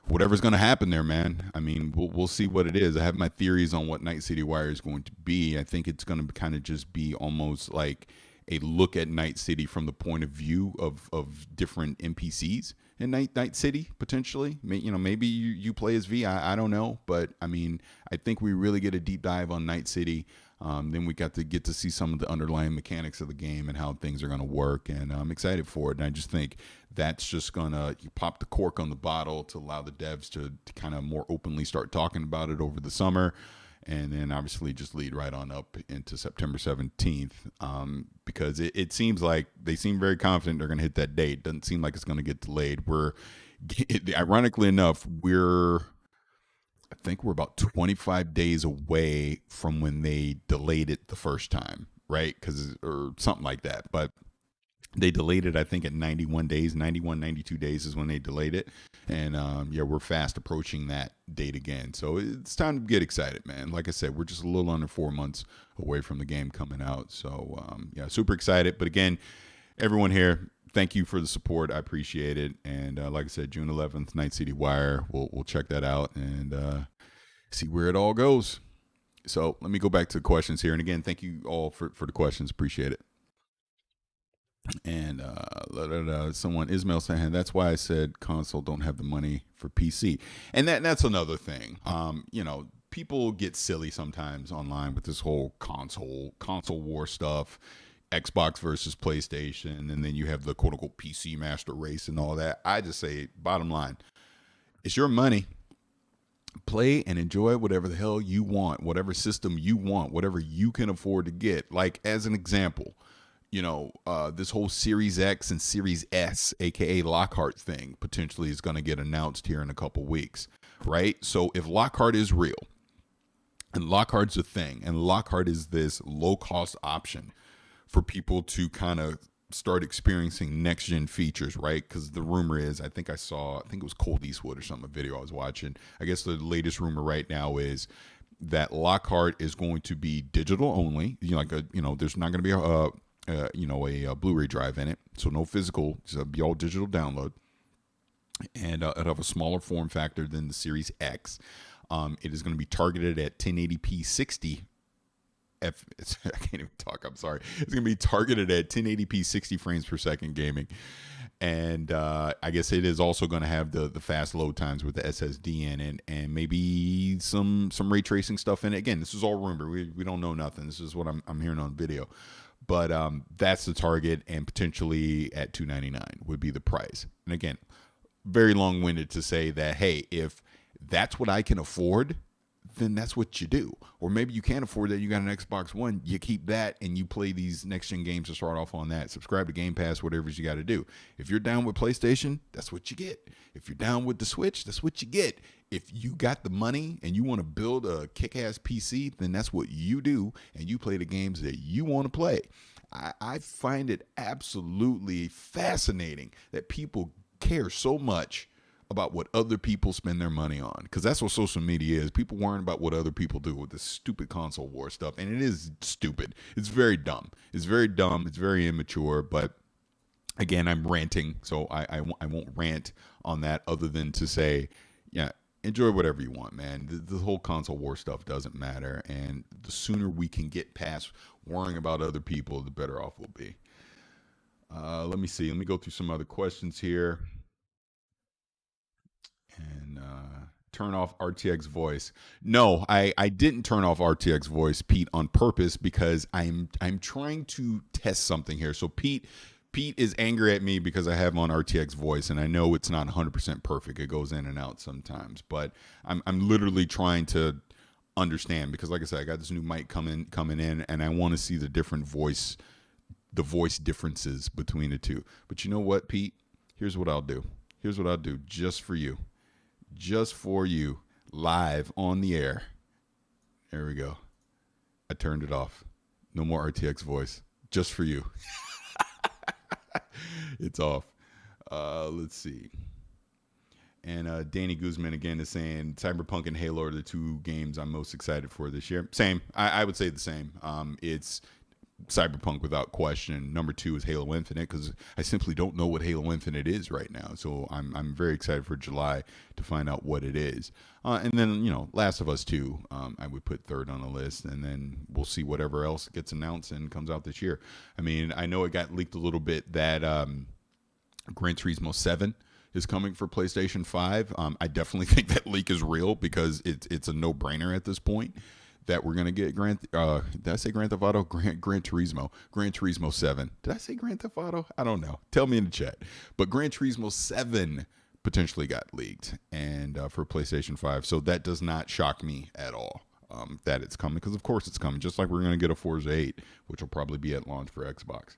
whatever's going to happen there, man. I mean, we'll see what it is. I have my theories on what Night City Wire is going to be. I think it's going to kind of just be almost like a look at Night City from the point of view of different NPCs in Night City, potentially. Maybe you play as V. I don't know. But, I mean, I think we really get a deep dive on Night City. Then we get to see some of the underlying mechanics of the game and how things are going to work, and I'm excited for it. And I just think that's just going to pop the cork on the bottle to allow the devs to kind of more openly start talking about it over the summer, and then obviously just lead right on up into September 17th, because it seems like they seem very confident they're going to hit that date. Doesn't seem like it's going to get delayed. Ironically enough, I think we're about 25 days away from when they delayed it the first time, right? Or something like that. But they delayed it, I think, at 91 days. 92 days is when they delayed it. And, we're fast approaching that date again. So it's time to get excited, man. Like I said, we're just a little under 4 months away from the game coming out. So, super excited. But again, everyone here, thank you for the support. I appreciate it. And like I said, June 11th, Night City Wire. We'll check that out and see where it all goes. So let me go back to the questions here. And again, thank you all for the questions. Appreciate it. And someone, Ismail saying, that's why I said console don't have the money for PC. And that's another thing. People get silly sometimes online with this whole console war stuff. Xbox versus PlayStation, and then you have the quote-unquote PC master race and all that. I just say, bottom line, it's your money. Play and enjoy whatever the hell you want, whatever system you want, whatever you can afford to get. Like, as an example, this whole Series X and Series S, aka Lockhart thing, potentially is going to get announced here in a couple weeks, right? So if Lockhart is real, and Lockhart's a thing, and Lockhart is this low-cost option for people to kind of start experiencing next gen features, right? Because the rumor is, I think it was Cold Eastwood or something, a video I was watching. I guess the latest rumor right now is that Lockhart is going to be digital only. There's not going to be a Blu-ray drive in it, so no physical. It'll be all digital download, and it'll have a smaller form factor than the Series X. It is going to be targeted at 1080p 60. I can't even talk. I'm sorry. It's going to be targeted at 1080p 60 frames per second gaming. And I guess it is also going to have the fast load times with the SSD in it, and maybe some ray tracing stuff in it. Again, this is all rumor. We don't know nothing. This is what I'm hearing on video. But that's the target, and potentially at $299 would be the price. And again, very long-winded to say that, hey, if that's what I can afford, then that's what you do. Or maybe you can't afford that, you got an Xbox One, you keep that and you play these next-gen games to start off on that. Subscribe to Game Pass, whatever you got to do. If you're down with PlayStation, that's what you get. If you're down with the Switch, that's what you get. If you got the money and you want to build a kick-ass PC, then that's what you do, and you play the games that you want to play. I find it absolutely fascinating that people care so much about what other people spend their money on, because that's what social media is. People worrying about what other people do with this stupid console war stuff, and it is stupid. It's very dumb. It's very immature. But again, I'm ranting, so I won't rant on that other than to say, yeah, enjoy whatever you want, man. The whole console war stuff doesn't matter, and the sooner we can get past worrying about other people, the better off we'll be. Let me see. Let me go through some other questions here. And turn off RTX voice. No, I didn't turn off RTX voice, Pete, on purpose, because I'm trying to test something here. So Pete is angry at me because I have on RTX voice, and I know it's not 100% perfect. It goes in and out sometimes, but I'm literally trying to understand, because like I said, I got this new mic coming in, and I want to see the voice differences between the two. But you know what, Pete? Here's what I'll do just for you. Just for you, live on the air. There we go. I turned it off. No more RTX voice. Just for you. It's off. Let's see. And Danny Guzman again is saying Cyberpunk and Halo are the two games I'm most excited for this year. Same. I would say the same. It's Cyberpunk without question. Number 2 is Halo Infinite, because I simply don't know what Halo Infinite is right now. So I'm very excited for July to find out what it is. And then, Last of Us 2, I would put third on the list, and then we'll see whatever else gets announced and comes out this year. I mean, I know it got leaked a little bit that Gran Turismo 7 is coming for PlayStation 5. I definitely think that leak is real, because it's a no-brainer at this point that we're going to get did I say Grand Theft Auto? Gran Turismo 7. Did I say Grand Theft Auto? I don't know. Tell me in the chat. But Gran Turismo 7 potentially got leaked, and for PlayStation 5. So that does not shock me at all that it's coming, because of course it's coming. Just like we're going to get a Forza 8, which will probably be at launch for Xbox.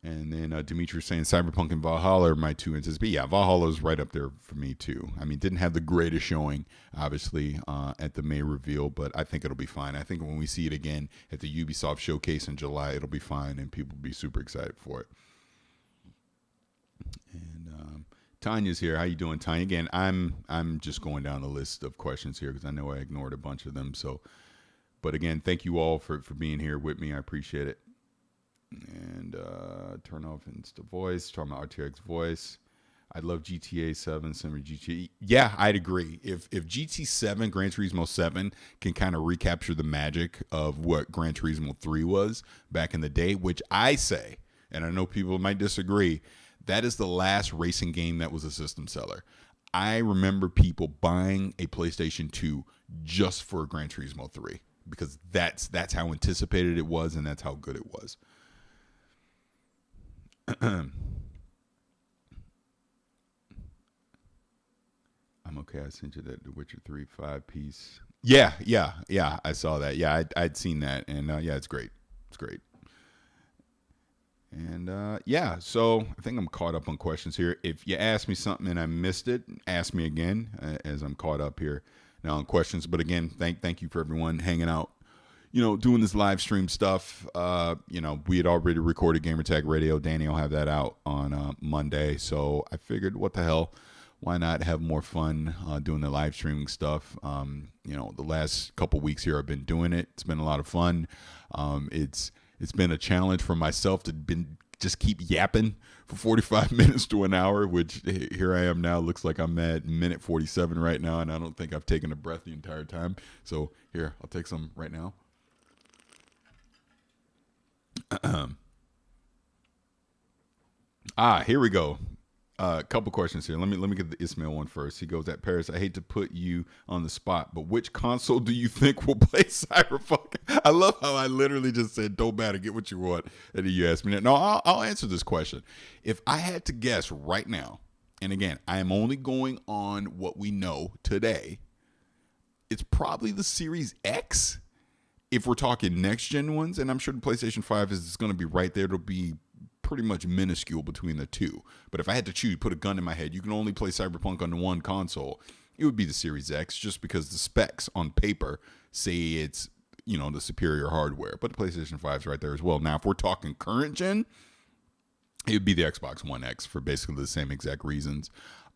And then Dimitri saying Cyberpunk and Valhalla are my two instances. But yeah, Valhalla is right up there for me too. I mean, didn't have the greatest showing, obviously, at the May reveal, but I think it'll be fine. I think when we see it again at the Ubisoft showcase in July, it'll be fine, and people will be super excited for it. And Tanya's here. How you doing, Tanya? Again, I'm just going down the list of questions here, because I know I ignored a bunch of them. So, but again, thank you all for being here with me. I appreciate it. And turn off Insta voice. Talking about RTX voice. I love GTA 7. Similar GTA. Yeah, I'd agree. If GT 7, Gran Turismo 7, can kind of recapture the magic of what Gran Turismo 3 was back in the day, which I say, and I know people might disagree, that is the last racing game that was a system seller. I remember people buying a PlayStation 2 just for Gran Turismo 3, because that's how anticipated it was, and that's how good it was. I'm okay. I sent you that The Witcher 3 5-piece. Yeah. I saw that. Yeah, I'd seen that, and yeah, it's great. It's great. And yeah, so I think I'm caught up on questions here. If you asked me something and I missed it, ask me again as I'm caught up here now on questions. But again, thank you for everyone hanging out, doing this live stream stuff. We had already recorded Gamertag Radio. Danny will have that out on Monday. So I figured, what the hell? Why not have more fun doing the live streaming stuff? The last couple weeks here I've been doing it. It's been a lot of fun. It's been a challenge for myself to just keep yapping for 45 minutes to an hour, which here I am now. Looks like I'm at minute 47 right now, and I don't think I've taken a breath the entire time. So here, I'll take some right now. Here we go. A couple questions here. Let me get the Ismail one first. He goes, at Paris, I hate to put you on the spot, but which console do you think will play Cyberpunk? I love how I literally just said, don't matter, get what you want. And then you asked me that. No, I'll answer this question. If I had to guess right now, and again, I am only going on what we know today, it's probably the Series X. If we're talking next gen ones, and I'm sure the PlayStation 5 is going to be right there. It'll be pretty much minuscule between the two. But if I had to choose, put a gun in my head, you can only play Cyberpunk on one console, it would be the Series X, just because the specs on paper say it's, the superior hardware. But the PlayStation 5 is right there as well. Now, if we're talking current gen, it would be the Xbox One X for basically the same exact reasons.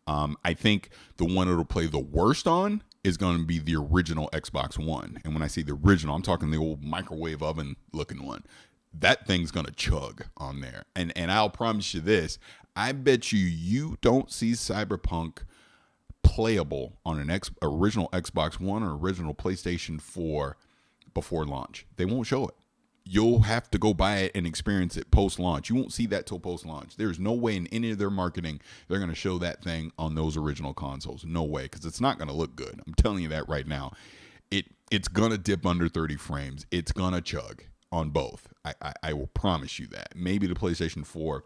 I think the one it'll play the worst on is going to be the original Xbox One. And when I say the original, I'm talking the old microwave oven looking one. That thing's going to chug on there. And I'll promise you this, I bet you don't see Cyberpunk playable on an original Xbox One or original PlayStation 4 before launch. They won't show it. You'll have to go buy it and experience it post-launch. You won't see that till post-launch. There's no way in any of their marketing they're going to show that thing on those original consoles. No way, because it's not going to look good. I'm telling you that right now. It's going to dip under 30 frames. It's going to chug on both. I will promise you that. Maybe the PlayStation 4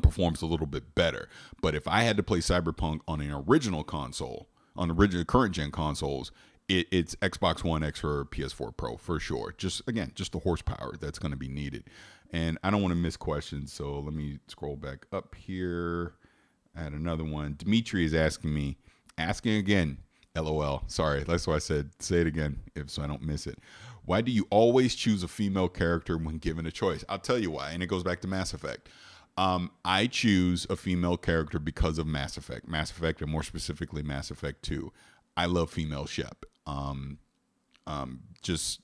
performs a little bit better. But if I had to play Cyberpunk on an original console, on original current gen consoles, it's Xbox One X or PS4 Pro for sure. Just the horsepower that's going to be needed. And I don't want to miss questions, so let me scroll back up here. I had another one. Dimitri is asking again, LOL. Sorry, that's why I said say it again, so I don't miss it. Why do you always choose a female character when given a choice? I'll tell you why, and it goes back to Mass Effect. I choose a female character because of Mass Effect. Mass Effect, and more specifically Mass Effect 2. I love female Shep. Just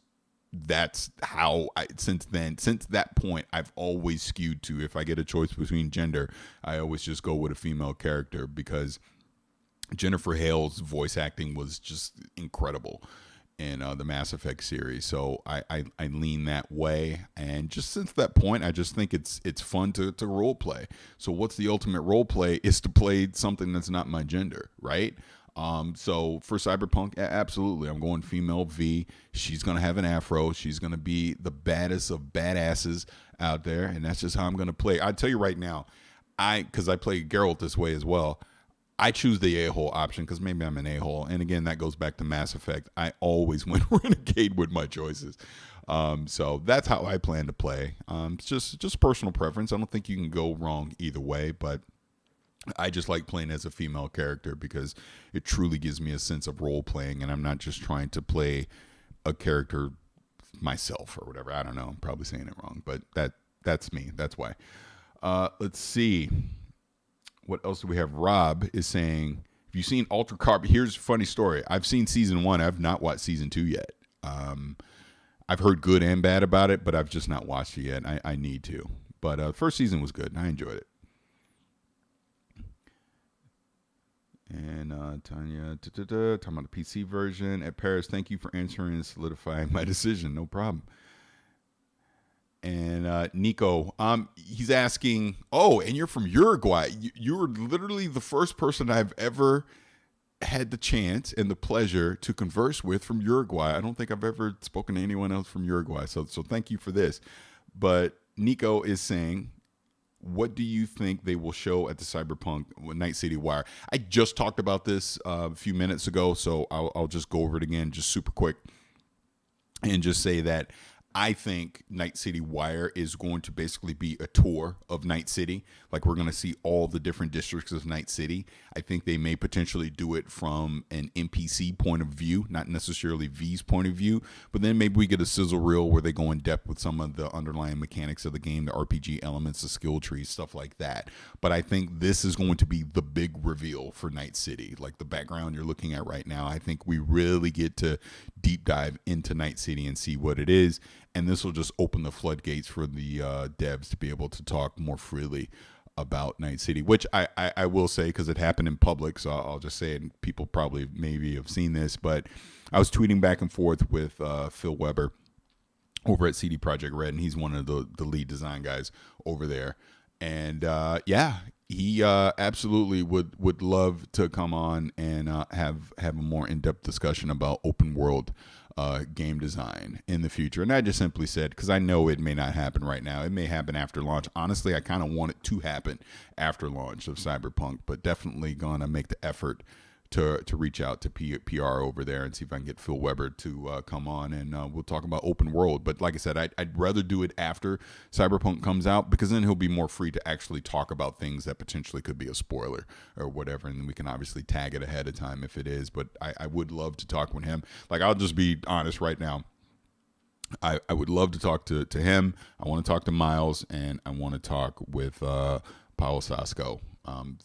that's how since that point, I've always skewed to, if I get a choice between gender, I always just go with a female character, because Jennifer Hale's voice acting was just incredible in the Mass Effect series. So I lean that way. And just since that point, I just think it's fun to role play. So what's the ultimate role play is to play something that's not my gender, right? So for Cyberpunk, absolutely, I'm going female V. She's going to have an afro. She's going to be the baddest of badasses out there. And that's just how I'm going to play. I tell you right now, because I play Geralt this way as well, I choose the a-hole option because maybe I'm an a-hole. And again, that goes back to Mass Effect. I always went Renegade with my choices. So that's how I plan to play. It's just personal preference. I don't think you can go wrong either way, but I just like playing as a female character because it truly gives me a sense of role playing, and I'm not just trying to play a character myself or whatever. I don't know. I'm probably saying it wrong, but that's me. That's why. Let's see. What else do we have? Rob is saying, have you seen Ultra Carb? Here's a funny story. I've seen season 1. I've not watched season 2 yet. I've heard good and bad about it, but I've just not watched it yet. I need to. But first season was good, and I enjoyed it. And Tanya, talking about the PC version. At Paris, thank you for answering and solidifying my decision. No problem. And Nico, he's asking, and you're from Uruguay. You were literally the first person I've ever had the chance and the pleasure to converse with from Uruguay. I don't think I've ever spoken to anyone else from Uruguay. So thank you for this. But Nico is saying, what do you think they will show at the Cyberpunk Night City Wire? I just talked about this a few minutes ago, so I'll just go over it again just super quick and just say that I think Night City Wire is going to basically be a tour of Night City. Like, we're going to see all the different districts of Night City. I think they may potentially do it from an NPC point of view, not necessarily V's point of view, but then maybe we get a sizzle reel where they go in depth with some of the underlying mechanics of the game, the RPG elements, the skill trees, stuff like that. But I think this is going to be the big reveal for Night City. Like, the background you're looking at right now, I think we really get to deep dive into Night City and see what it is. And this will just open the floodgates for the devs to be able to talk more freely about Night City, which I will say, because it happened in public, so I'll just say it, and people probably maybe have seen this, but I was tweeting back and forth with Phil Weber over at CD Projekt Red, and he's one of the lead design guys over there. And yeah, he absolutely would love to come on and have a more in-depth discussion about open world game design in the future. And I just simply said, because I know it may not happen right now. It may happen after launch. Honestly, I kind of want it to happen after launch of Cyberpunk, but definitely gonna make the effort to reach out to PR over there and see if I can get Phil Weber to come on, and we'll talk about open world. But like I said, I'd rather do it after Cyberpunk comes out, because then he'll be more free to actually talk about things that potentially could be a spoiler or whatever, and we can obviously tag it ahead of time if it is. But I would love to talk with him. Like, I'll just be honest right now. I would love to talk to him. I want to talk to Miles, and I want to talk with Paolo Sasco.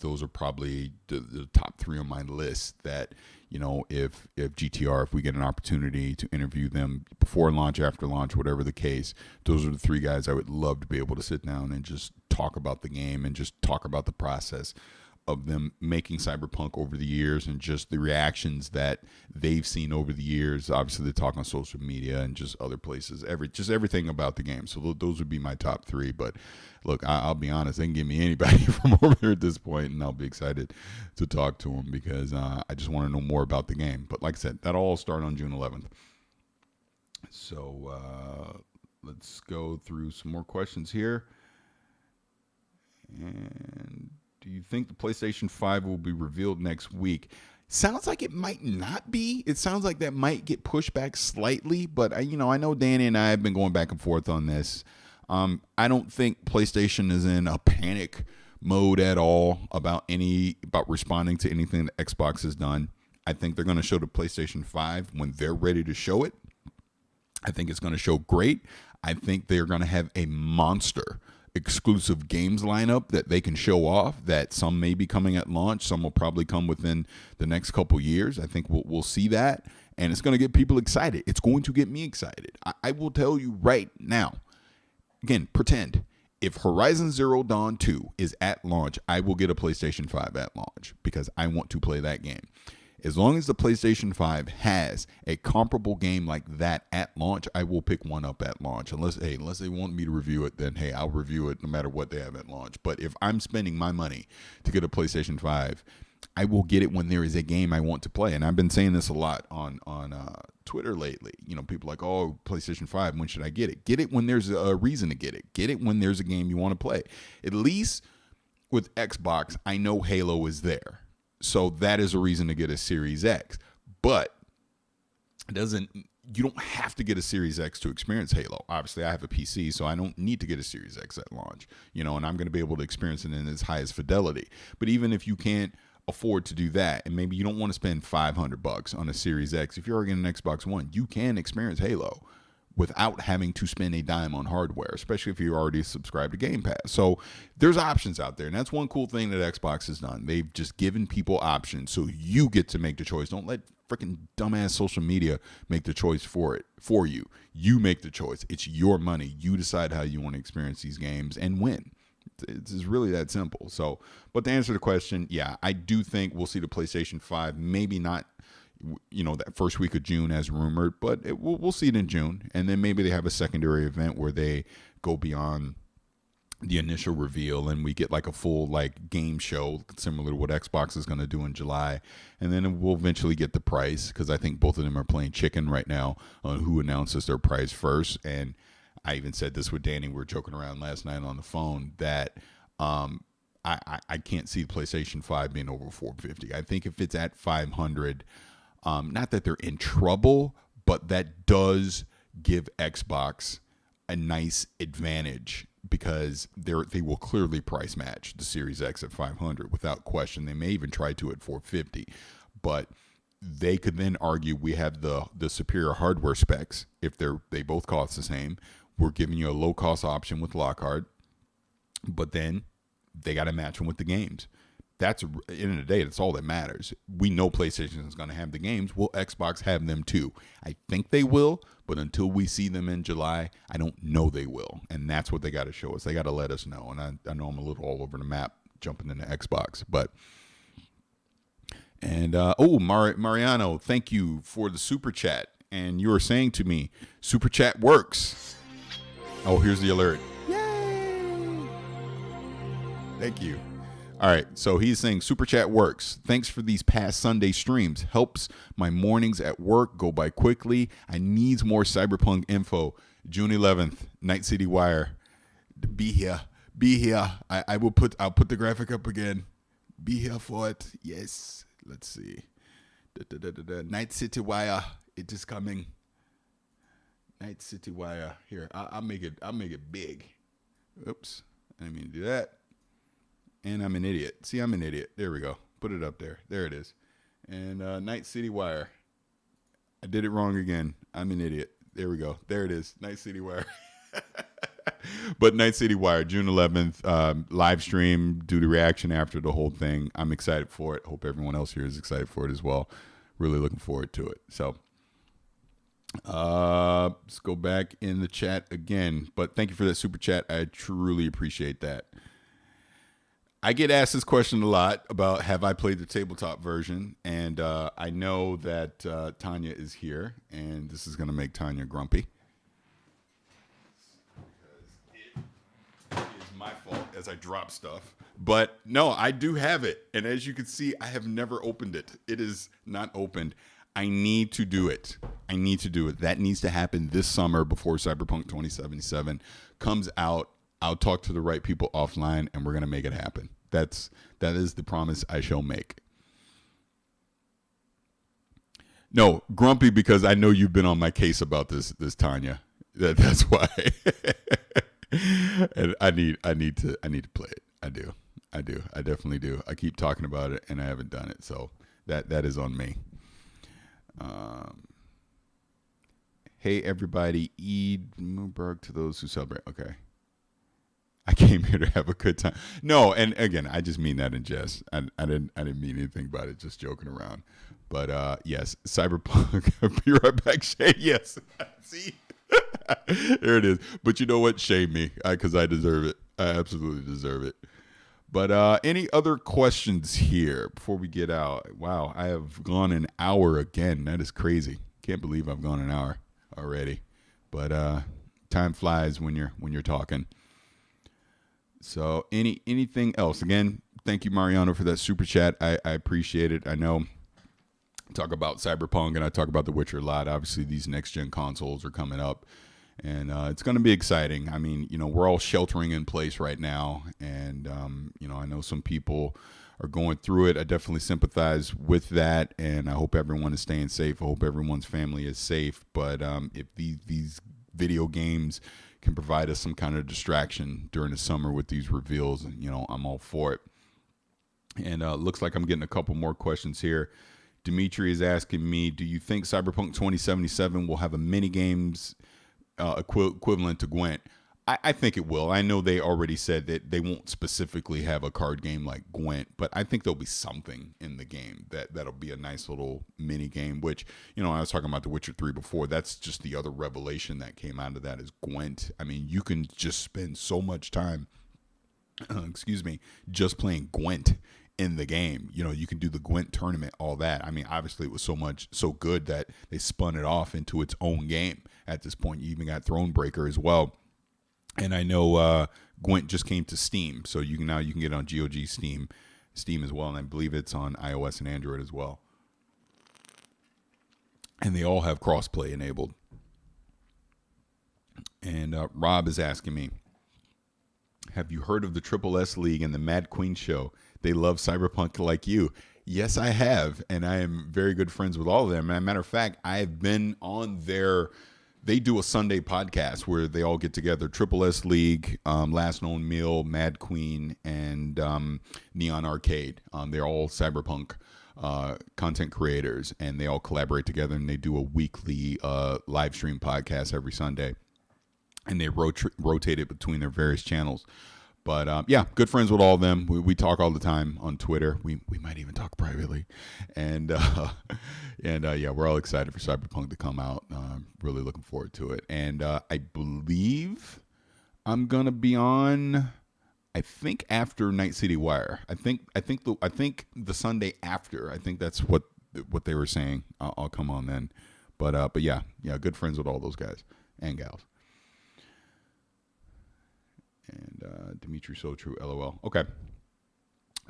Those are probably the top three on my list that, you know, if GTR, if we get an opportunity to interview them before launch, after launch, whatever the case, those are the three guys I would love to be able to sit down and just talk about the game and just talk about the process of them making Cyberpunk over the years, and just the reactions that they've seen over the years. Obviously, they talk on social media and just other places, everything about the game. So those would be my top three. But look, I'll be honest, they can give me anybody from over there at this point, and I'll be excited to talk to them, because I just want to know more about the game. But like I said, that'll all start on June 11th. So let's go through some more questions here. And do you think the PlayStation 5 will be revealed next week? Sounds like it might not be. It sounds like that might get pushed back slightly, but I know Danny and I have been going back and forth on this. I don't think PlayStation is in a panic mode at all about responding to anything that Xbox has done. I think they're going to show the PlayStation 5 when they're ready to show it. I think it's going to show great. I think they're going to have a monster exclusive games lineup that they can show off, that some may be coming at launch, some will probably come within the next couple years. I think we'll see that, and it's going to get people excited. It's going to get me excited. I will tell you right now, again, pretend if Horizon Zero Dawn 2 is at launch, I will get a PlayStation 5 at launch, because I want to play that game. As long as the PlayStation 5 has a comparable game like that at launch, I will pick one up at launch. Unless they want me to review it, then hey, I'll review it no matter what they have at launch. But if I'm spending my money to get a PlayStation 5, I will get it when there is a game I want to play. And I've been saying this a lot on Twitter lately. You know, people are like, oh, PlayStation 5, when should I get it? Get it when there's a reason to get it. Get it when there's a game you want to play. At least with Xbox, I know Halo is there. So that is a reason to get a Series X. But you don't have to get a Series X to experience Halo. Obviously, I have a PC, so I don't need to get a Series X at launch, and I'm going to be able to experience it in its highest fidelity. But even if you can't afford to do that, and maybe you don't want to spend $500 on a Series X, if you're already getting an Xbox One, you can experience Halo without having to spend a dime on hardware, especially if you're already subscribed to Game Pass. So there's options out there, and that's one cool thing that Xbox has done. They've just given people options, so you get to make the choice. Don't let freaking dumbass social media make the choice for you. You make the choice. It's your money. You decide how you want to experience these games and when. It's really that simple. So, but to answer the question, yeah, I do think we'll see the PlayStation 5, maybe not that first week of June as rumored, but we'll see it in June. And then maybe they have a secondary event where they go beyond the initial reveal and we get like a full game show similar to what Xbox is going to do in July. And then we'll eventually get the price, because I think both of them are playing chicken right now on who announces their price first. And I even said this with Danny. We were joking around last night on the phone that I can't see the PlayStation 5 being over $450. I think if it's at $500, not that they're in trouble, but that does give Xbox a nice advantage because they will clearly price match the Series X at $500 without question. They may even try to at $450, but they could then argue we have the superior hardware specs if they both cost the same. We're giving you a low cost option with Lockhart, but then they got to match them with the games. That's at the end of the day, that's all that matters. We know PlayStation is going to have the games. Will Xbox have them too? I think they will, but until we see them in July, I don't know they will. And that's what they got to show us. They got to let us know. And I know I'm a little all over the map jumping into Xbox, but. And Mariano, thank you for the super chat. And you were saying to me, super chat works. Oh, here's the alert. Yay! Thank you. All right, so he's saying super chat works. Thanks for these past Sunday streams. Helps my mornings at work go by quickly. I needs more Cyberpunk info. June 11th, Night City Wire. Be here. I'll put the graphic up again. Be here for it. Yes. Let's see. Night City Wire. It is coming. Night City Wire. Here, I'll make it big. Oops, I didn't mean to do that. And I'm an idiot. See, I'm an idiot. There we go. Put it up there. There it is. And Night City Wire. I did it wrong again. I'm an idiot. There we go. There it is. Night City Wire. But Night City Wire, June 11th, live stream, do the reaction after the whole thing. I'm excited for it. Hope everyone else here is excited for it as well. Really looking forward to it. So let's go back in the chat again. But thank you for that super chat. I truly appreciate that. I get asked this question a lot about have I played the tabletop version, and I know that Tanya is here, and this is going to make Tanya grumpy. Because it is my fault as I drop stuff. But no, I do have it, and as you can see, I have never opened it. It is not opened. I need to do it. That needs to happen this summer before Cyberpunk 2077 comes out. I'll talk to the right people offline, and we're going to make it happen. That is the promise I shall make. No, grumpy because I know you've been on my case about this Tanya. That's why. And I need to play it. I do. I definitely do. I keep talking about it, and I haven't done it. So that is on me. Hey everybody, Eid Mubarak to those who celebrate. Okay. I came here to have a good time. No, and again, I just mean that in jest. I didn't mean anything about it, just joking around. But yes, Cyberpunk. Be right back, Shay. Yes. See? There it is. But you know what? Shame me, because I deserve it. I absolutely deserve it. But any other questions here before we get out? Wow, I have gone an hour again. That is crazy. Can't believe I've gone an hour already. But time flies when you're talking. So anything else? Again, thank you, Mariano, for that super chat. I appreciate it. I know I talk about Cyberpunk and I talk about The Witcher a lot. Obviously, these next-gen consoles are coming up, and it's going to be exciting. I mean, we're all sheltering in place right now, and, I know some people are going through it. I definitely sympathize with that, and I hope everyone is staying safe. I hope everyone's family is safe, but if these video games can provide us some kind of distraction during the summer with these reveals, and I'm all for it. And looks like I'm getting a couple more questions here. Dimitri is asking me, do you think Cyberpunk 2077 will have a mini games equivalent to Gwent? I think it will. I know they already said that they won't specifically have a card game like Gwent, but I think there'll be something in the game that'll be a nice little mini game, which, I was talking about The Witcher 3 before. That's just the other revelation that came out of that is Gwent. I mean, you can just spend so much time, just playing Gwent in the game. You can do the Gwent tournament, all that. I mean, obviously it was so good that they spun it off into its own game at this point. You even got Thronebreaker as well. And I know Gwent just came to Steam, so you can get it on GOG Steam as well, and I believe it's on iOS and Android as well. And they all have crossplay enabled. And Rob is asking me, have you heard of the Triple S League and the Mad Queen Show? They love Cyberpunk like you. Yes, I have, and I am very good friends with all of them. As a matter of fact, I have been on their they do a Sunday podcast where they all get together. Triple S League, Last Known Meal, Mad Queen, and Neon Arcade. They're all Cyberpunk content creators, and they all collaborate together, and they do a weekly live stream podcast every Sunday, and they rotate it between their various channels. But yeah, good friends with all of them. We talk all the time on Twitter. We might even talk privately, and yeah, we're all excited for Cyberpunk to come out. Really looking forward to it. And I believe I'm gonna be on. I think after Night City Wire. I think the Sunday after. I think that's what they were saying. I'll come on then. But yeah, good friends with all those guys and gals. And Dimitri, so true. LOL. Okay.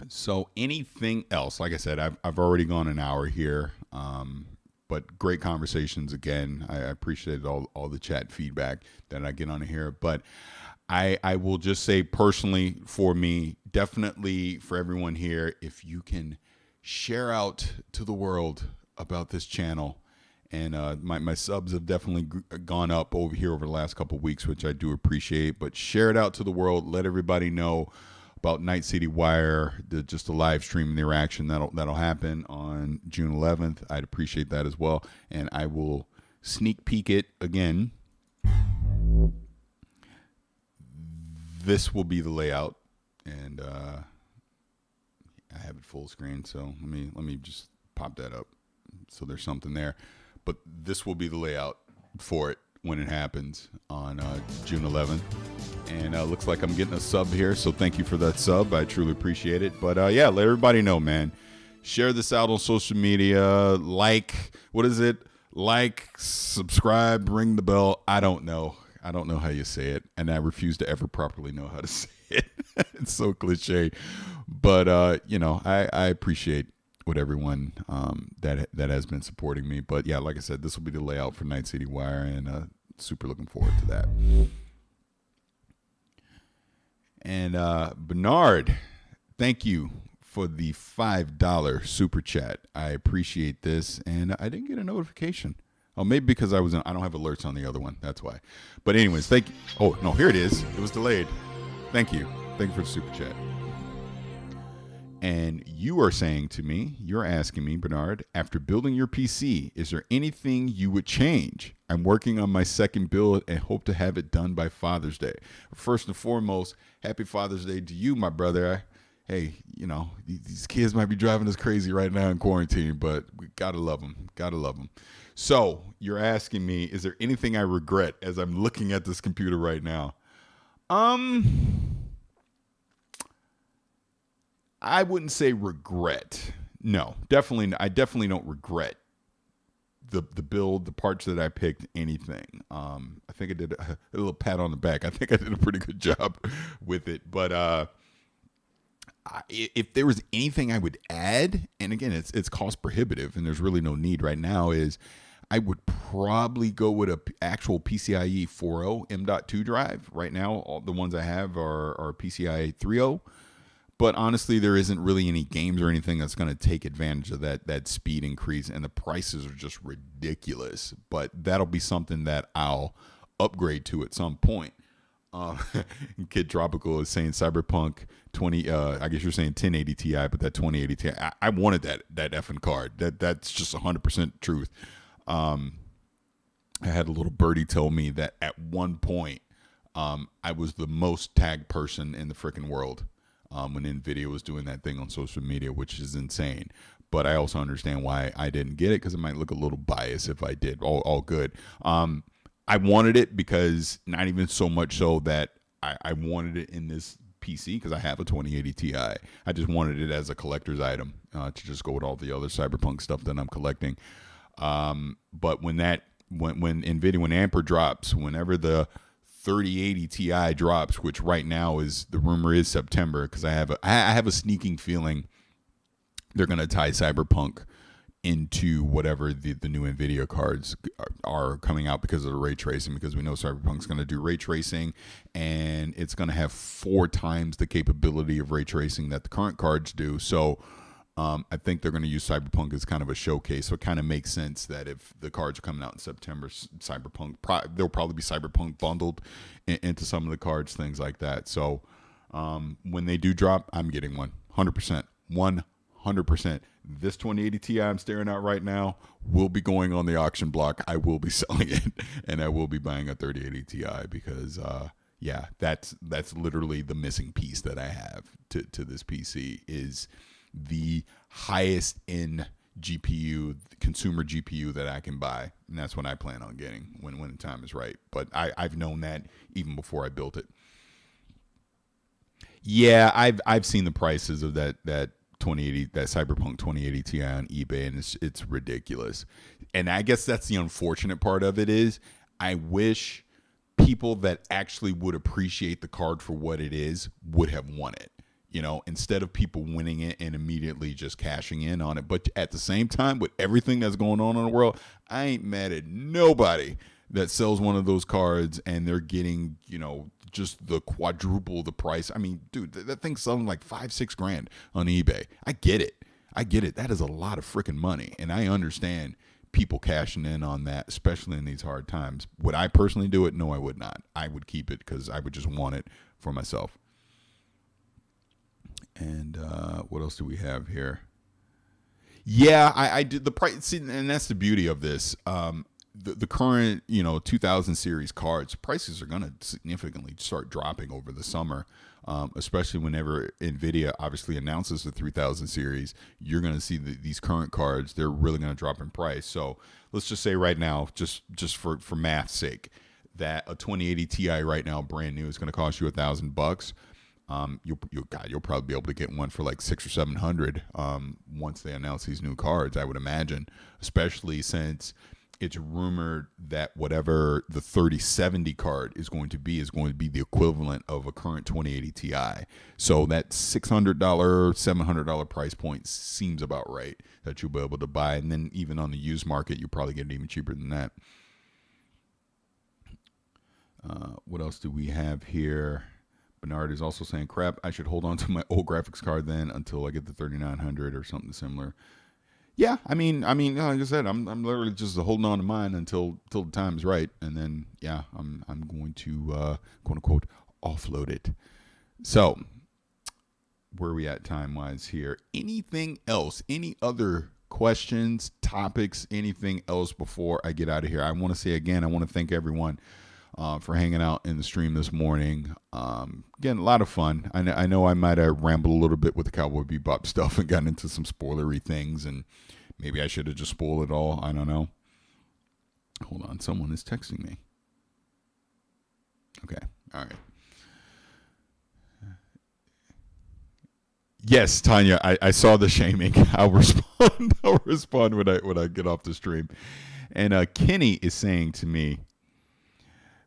So anything else? Like I said, I've already gone an hour here. But great conversations again. I appreciate all the chat feedback that I get on here. But I will just say personally, for me, definitely for everyone here, if you can share out to the world about this channel. And my subs have definitely gone up over here over the last couple of weeks, which I do appreciate. But share it out to the world. Let everybody know about Night City Wire, just a live stream and the reaction that'll happen on June 11th. I'd appreciate that as well. And I will sneak peek it again. This will be the layout, and I have it full screen. So let me just pop that up so there's something there. But this will be the layout for it when it happens on June 11th. And looks like I'm getting a sub here, so thank you for that sub. I truly appreciate it. But yeah, let everybody know, man. Share this out on social media. Like, what is it? Like, subscribe, ring the bell. I don't know how you say it, and I refuse to ever properly know how to say it. It's so cliche. But I appreciate with everyone that has been supporting me. But yeah, like I said, this will be the layout for Night City Wire, and super looking forward to that. And Bernard, thank you for the $5 super chat. I appreciate this, and I didn't get a notification. Oh, maybe because I don't have alerts on the other one. That's why. But anyways, thank you. Oh no, here it is. It was delayed. Thank you for the super chat. And you are saying to me, you're asking me, Bernard, after building your PC, is there anything you would change? I'm working on my second build and hope to have it done by Father's Day. First and foremost, happy Father's Day to you, my brother. Hey, these kids might be driving us crazy right now in quarantine, but we gotta love them. Gotta love them. So you're asking me, is there anything I regret as I'm looking at this computer right now? I wouldn't say regret. No, definitely. I definitely don't regret the build, the parts that I picked, anything. I think I did a little pat on the back. I think I did a pretty good job with it. But if there was anything I would add, and again, it's cost prohibitive, and there's really no need right now, is I would probably go with a actual PCIe 4.0 M.2 drive. Right now, all the ones I have are PCIe 3.0. But honestly, there isn't really any games or anything that's going to take advantage of that speed increase, and the prices are just ridiculous. But that'll be something that I'll upgrade to at some point. Kid Tropical is saying Cyberpunk 20. I guess you're saying 1080 Ti, but that 2080 Ti. I wanted that effing card. That's just 100% truth. I had a little birdie tell me that at one point, I was the most tagged person in the freaking world. When NVIDIA was doing that thing on social media, which is insane. But I also understand why I didn't get it, because it might look a little biased if I did. All good. I wanted it because not even so much so that I wanted it in this PC, because I have a 2080 Ti. I just wanted it as a collector's item to just go with all the other Cyberpunk stuff that I'm collecting. But when NVIDIA, when Ampere drops, whenever the 3080 Ti drops, which right now is, the rumor is September, because I have a sneaking feeling they're going to tie Cyberpunk into whatever the new NVIDIA cards are coming out because of the ray tracing, because we know Cyberpunk's going to do ray tracing, and it's going to have 4 times the capability of ray tracing that the current cards do. So I think they're going to use Cyberpunk as kind of a showcase, so it kind of makes sense that if the cards are coming out in September, there'll probably be Cyberpunk bundled into some of the cards, things like that. So when they do drop, I'm getting one, 100%, 100%. This 2080 Ti I'm staring at right now will be going on the auction block. I will be selling it, and I will be buying a 3080 Ti because, yeah, that's literally the missing piece that I have to this PC is the highest end GPU, consumer GPU that I can buy, and that's what I plan on getting when the time is right. But I've known that even before I built it. Yeah, I've seen the prices of that 2080, that Cyberpunk 2080 Ti on eBay, and it's ridiculous. And I guess that's the unfortunate part of it is I wish people that actually would appreciate the card for what it is would have won it. You know, instead of people winning it and immediately just cashing in on it. But at the same time, with everything that's going on in the world, I ain't mad at nobody that sells one of those cards and they're getting, you know, just the quadruple the price. I mean, dude, that thing's selling like $5-6 on eBay. I get it. That is a lot of freaking money. And I understand people cashing in on that, especially in these hard times. Would I personally do it? No, I would not. I would keep it because I would just want it for myself. And what else do we have here? Yeah, I did the price, see, and that's the beauty of this. The current, 2000 series cards prices are going to significantly start dropping over the summer, especially whenever NVIDIA obviously announces the 3000 series. You're going to see these current cards, they're really going to drop in price. So let's just say right now, just for math's sake, that a 2080 Ti right now, brand new, is going to cost you $1,000. You'll probably be able to get one for like $600 or $700 once they announce these new cards, I would imagine, especially since it's rumored that whatever the 3070 card is going to be the equivalent of a current 2080 Ti. So that $600, $700 price point seems about right that you'll be able to buy. And then even on the used market, you'll probably get it even cheaper than that. What else do we have here? Bernard is also saying, crap, I should hold on to my old graphics card then until I get the 3900 or something similar. Yeah, I mean, like I said, I'm literally just holding on to mine until the time is right, and then yeah, I'm going to quote unquote offload it. So, where are we at time wise here? Anything else? Any other questions, topics, anything else before I get out of here? I want to say again, I want to thank everyone for hanging out in the stream this morning. Again, a lot of fun. I know I might have rambled a little bit with the Cowboy Bebop stuff and gotten into some spoilery things, and maybe I should have just spoiled it all. I don't know. Hold on. Someone is texting me. Okay. All right. Yes, Tanya, I saw the shaming. I'll respond when I get off the stream. And Kenny is saying to me,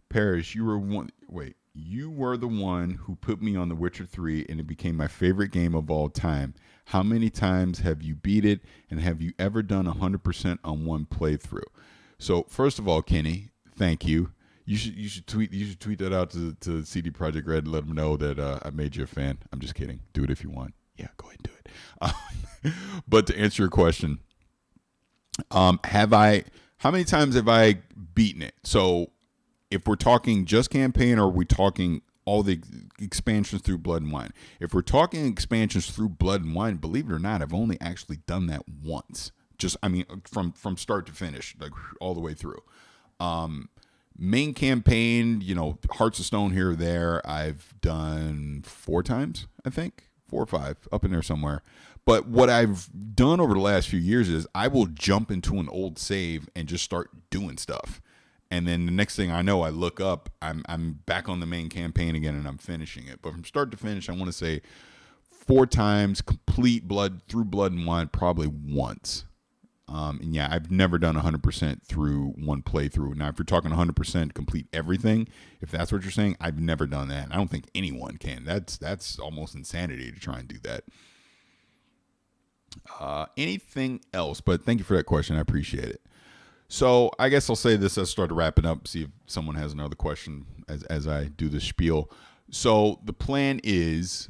Parrish, you were the one who put me on The Witcher 3 and it became my favorite game of all time. How many times have you beat it, and have you ever done 100% on one playthrough? So first of all, Kenny, thank you. You should tweet that out to CD Projekt Red and let them know that I made you a fan. I'm just kidding. Do it if you want. Yeah, go ahead and do it. But to answer your question, how many times have I beaten it? So if we're talking just campaign, or are we talking all the expansions through Blood and Wine? If we're talking expansions through Blood and Wine, believe it or not, I've only actually done that once. From start to finish, like all the way through. Main campaign, Hearts of Stone here or there, I've done 4 times, I think. 4 or 5, up in there somewhere. But what I've done over the last few years is I will jump into an old save and just start doing stuff. And then the next thing I know, I look up, I'm back on the main campaign again, and I'm finishing it. But from start to finish, I want to say 4 times, complete through Blood and Wine, probably once. And yeah, I've never done 100% through one playthrough. Now, if you're talking 100% complete everything, if that's what you're saying, I've never done that. I don't think anyone can. That's almost insanity to try and do that. Anything else? But thank you for that question. I appreciate it. So I guess I'll say this as I start wrapping up, see if someone has another question as I do the spiel. So the plan is,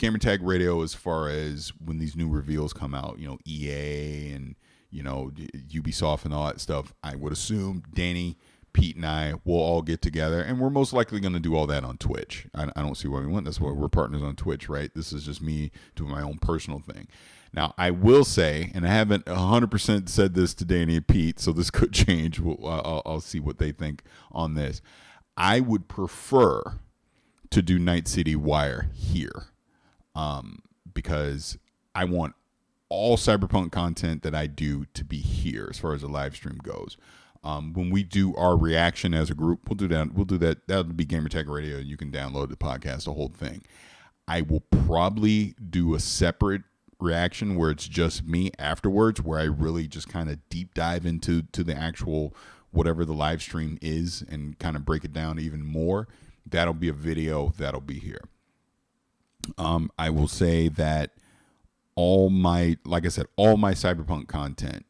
Gamertag Radio, as far as when these new reveals come out, EA and, Ubisoft and all that stuff, I would assume Danny, Pete, and I will all get together, and we're most likely going to do all that on Twitch. I don't see why we wouldn't. That's why we're partners on Twitch, right? This is just me doing my own personal thing. Now, I will say, and I haven't 100% said this to Danny and Pete, so this could change. I'll see what they think on this. I would prefer to do Night City Wire here, because I want all Cyberpunk content that I do to be here as far as the live stream goes. When we do our reaction as a group, we'll do that. That'll be Gamertag Radio. You can download the podcast, the whole thing. I will probably do a separate reaction where it's just me afterwards, where I really just kind of deep dive into the actual whatever the live stream is and kind of break it down even more. That'll be a video that'll be here. I will say that all my Cyberpunk content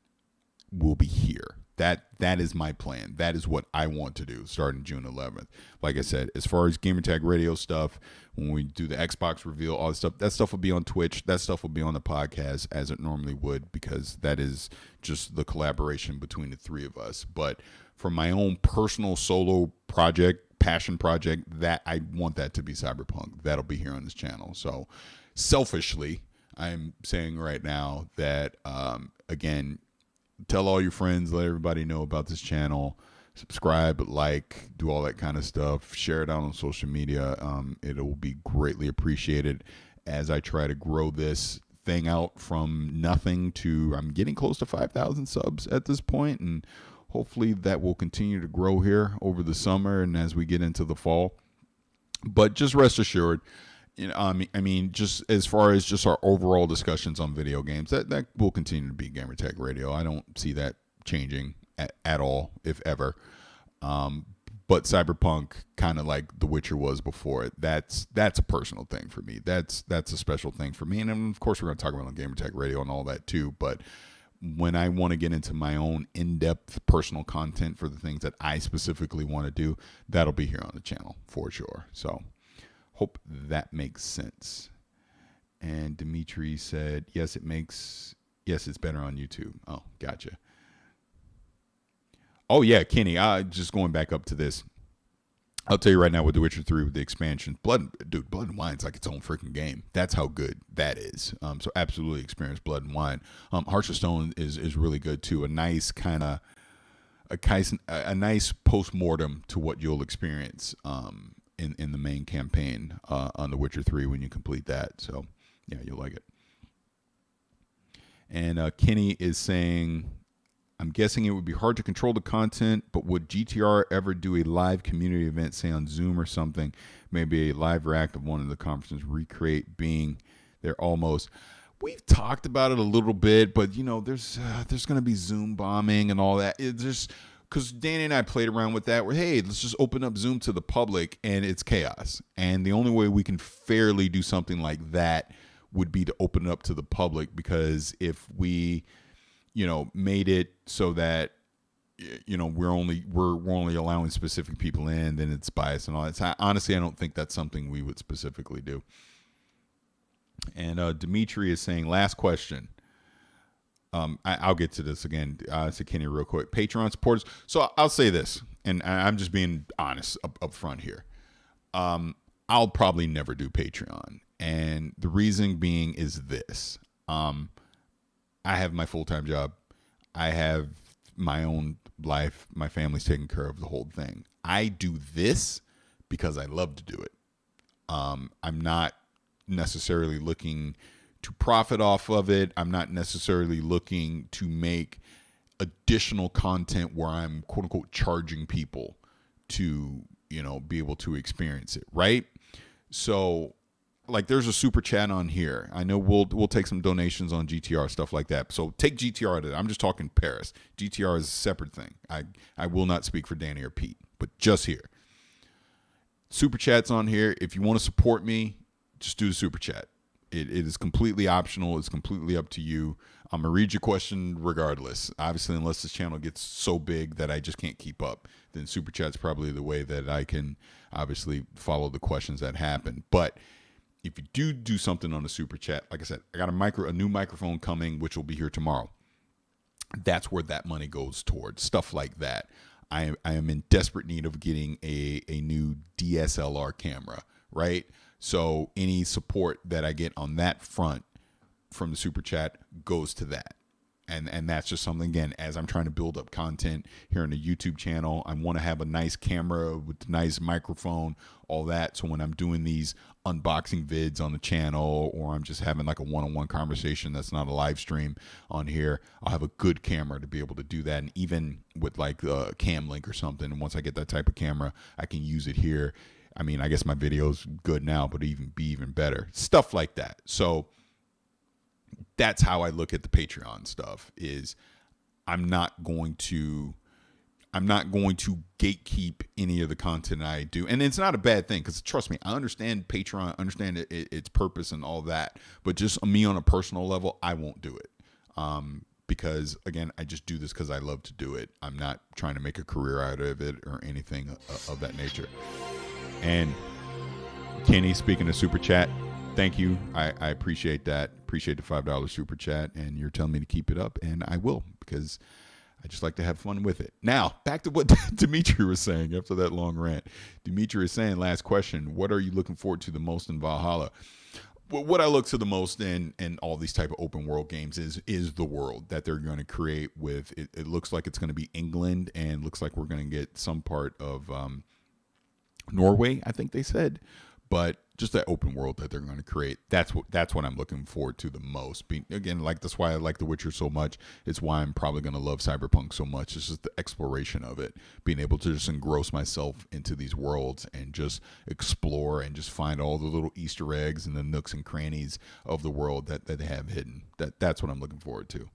will be here. That is my plan. That is what I want to do starting June 11th. Like I said, as far as Gamertag Radio stuff, when we do the Xbox reveal, all that stuff will be on Twitch. That stuff will be on the podcast as it normally would, because that is just the collaboration between the three of us. But for my own personal solo project, passion project, that I want that to be Cyberpunk. That'll be here on this channel. So selfishly, I'm saying right now that, again, tell all your friends, let everybody know about this channel, subscribe, like, do all that kind of stuff, share it out on social media. It will be greatly appreciated as I try to grow this thing out from nothing to, I'm getting close to 5,000 subs at this point, and hopefully that will continue to grow here over the summer and as we get into the fall. But just rest assured, just as far as just our overall discussions on video games, that will continue to be Gamertag Radio. I don't see that changing at all, if ever. But Cyberpunk, kind of like The Witcher was before it, that's a personal thing for me. That's a special thing for me. And of course, we're going to talk about on Gamertag Radio and all that too. But when I want to get into my own in-depth personal content for the things that I specifically want to do, that'll be here on the channel for sure. So hope that makes sense. And Dimitri said, yes, it's better on YouTube. Oh, gotcha. Oh, yeah, Kenny, just going back up to this. I'll tell you right now with The Witcher 3, with the expansion, Blood and Wine's like its own freaking game. That's how good that is. So absolutely experience Blood and Wine. Hearts of Stone is really good too. A nice post-mortem to what you'll experience in the main campaign on The Witcher 3 when you complete that. So yeah, you'll like it. And Kenny is saying, I'm guessing it would be hard to control the content, but would GTR ever do a live community event, say on Zoom or something? Maybe a live react of one of the conferences, recreate being there almost. We've talked about it a little bit, but there's going to be Zoom bombing and all that. It's just because Danny and I played around with that. Where hey, let's just open up Zoom to the public, and it's chaos. And the only way we can fairly do something like that would be to open it up to the public, because if we made it so that we're only allowing specific people in, then it's biased and all that. So honestly, I don't think that's something we would specifically do. And Dimitri is saying, last question. I'll get to this again. To Kenny real quick. Patreon supporters. So I'll say this, and I'm just being honest up front here. I'll probably never do Patreon, and the reason being is this. I have my full-time job. I have my own life. My family's taking care of the whole thing. I do this because I love to do it. I'm not necessarily looking to profit off of it. I'm not necessarily looking to make additional content where I'm quote unquote charging people to, be able to experience it. Right. So like there's a super chat on here. I know we'll take some donations on GTR, stuff like that. So take GTR out of it. I'm just talking Paris. GTR is a separate thing. I will not speak for Danny or Pete, but just here. Super chat's on here. If you want to support me, just do the super chat. It is completely optional. It's completely up to you. I'm going to read your question regardless. Obviously, unless this channel gets so big that I just can't keep up, then super chat's probably the way that I can obviously follow the questions that happen. But if you do something on the super chat, like I said, I got a new microphone coming, which will be here tomorrow. That's where that money goes towards, stuff like that. I am in desperate need of getting a new DSLR camera, right? So any support that I get on that front from the super chat goes to that. And that's just something, again, as I'm trying to build up content here on the YouTube channel, I want to have a nice camera with a nice microphone, all that. So when I'm doing these unboxing vids on the channel, or I'm just having like a one-on-one conversation that's not a live stream on here, I'll have a good camera to be able to do that. And even with like a cam link or something, and once I get that type of camera, I can use it here. I mean, I guess my video's good now, but be even better. Stuff like that. So that's how I look at the Patreon stuff. Is I'm not going to gatekeep any of the content I do. And it's not a bad thing, because trust me, I understand Patreon, understand its purpose and all that. But just me on a personal level, I won't do it. Because, again, I just do this because I love to do it. I'm not trying to make a career out of it or anything of that nature. And Kenny, speaking of Super Chat, thank you. I appreciate that. Appreciate the $5 Super Chat. And you're telling me to keep it up, and I will, because I just like to have fun with it. Now, back to what Dimitri was saying after that long rant. Dimitri is saying, last question, what are you looking forward to the most in Valhalla? Well, what I look to the most in all these type of open world games is the world that they're going to create with. It looks like it's going to be England, and looks like we're going to get some part of Norway, I think they said. But just that open world that they're going to create, that's what I'm looking forward to the most. Again, like, that's why I like The Witcher so much. It's why I'm probably going to love Cyberpunk so much. It's just the exploration of it, being able to just engross myself into these worlds and just explore and just find all the little Easter eggs and the nooks and crannies of the world that they have hidden. That's what I'm looking forward to.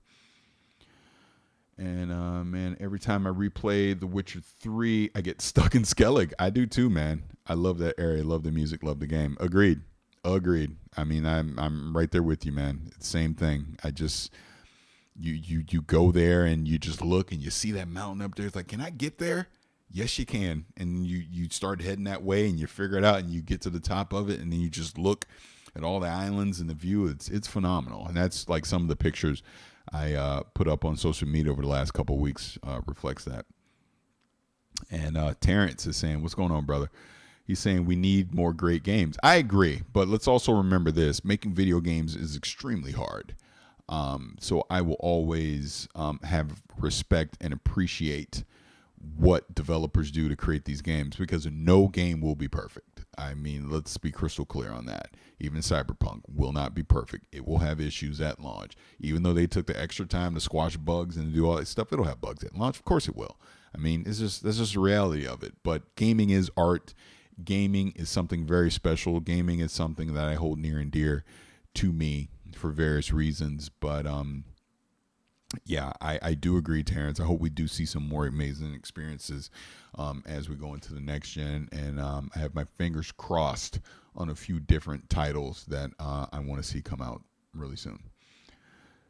And, man, every time I replay The Witcher 3, I get stuck in Skellig. I do too, man. I love that area. Love the music. Love the game. Agreed. I mean, I'm right there with you, man. It's the same thing. I just, you go there and you just look and you see that mountain up there. It's like, can I get there? Yes, you can. And you start heading that way and you figure it out and you get to the top of it, and then you just look at all the islands and the view. It's phenomenal. And that's like some of the pictures I put up on social media over the last couple of weeks reflects that. And Terrence is saying, what's going on, brother? He's saying we need more great games. I agree, but let's also remember this. Making video games is extremely hard. So I will always have respect and appreciate what developers do to create these games, because no game will be perfect. I mean, let's be crystal clear on that. Even Cyberpunk will not be perfect. It will have issues at launch. Even though they took the extra time to squash bugs and do all that stuff, it'll have bugs at launch. Of course it will. I mean, that's just the reality of it. But gaming is art. Gaming is something very special. Gaming is something that I hold near and dear to me for various reasons. But yeah, I do agree, Terrence. I hope we do see some more amazing experiences as we go into the next gen. And I have my fingers crossed on a few different titles that I want to see come out really soon.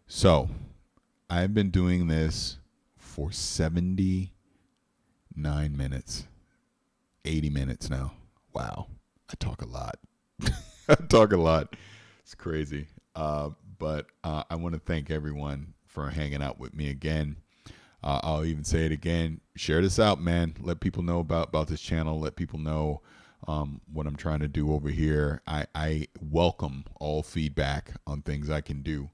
So I've been doing this for 79 minutes, 80 minutes now. Wow. I talk a lot. It's crazy. But I want to thank everyone for hanging out with me again. I'll even say it again. Share this out, man. Let people know about this channel. Let people know what I'm trying to do over here. I welcome all feedback on things I can do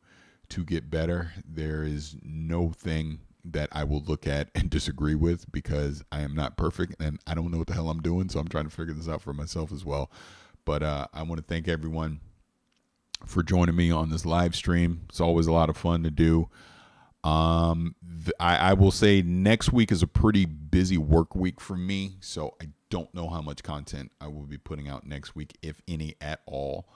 to get better. There is no thing that I will look at and disagree with, because I am not perfect and I don't know what the hell I'm doing. So I'm trying to figure this out for myself as well. But I want to thank everyone for joining me on this live stream. It's always a lot of fun to do. I will say next week is a pretty busy work week for me, so I don't know how much content I will be putting out next week, if any at all.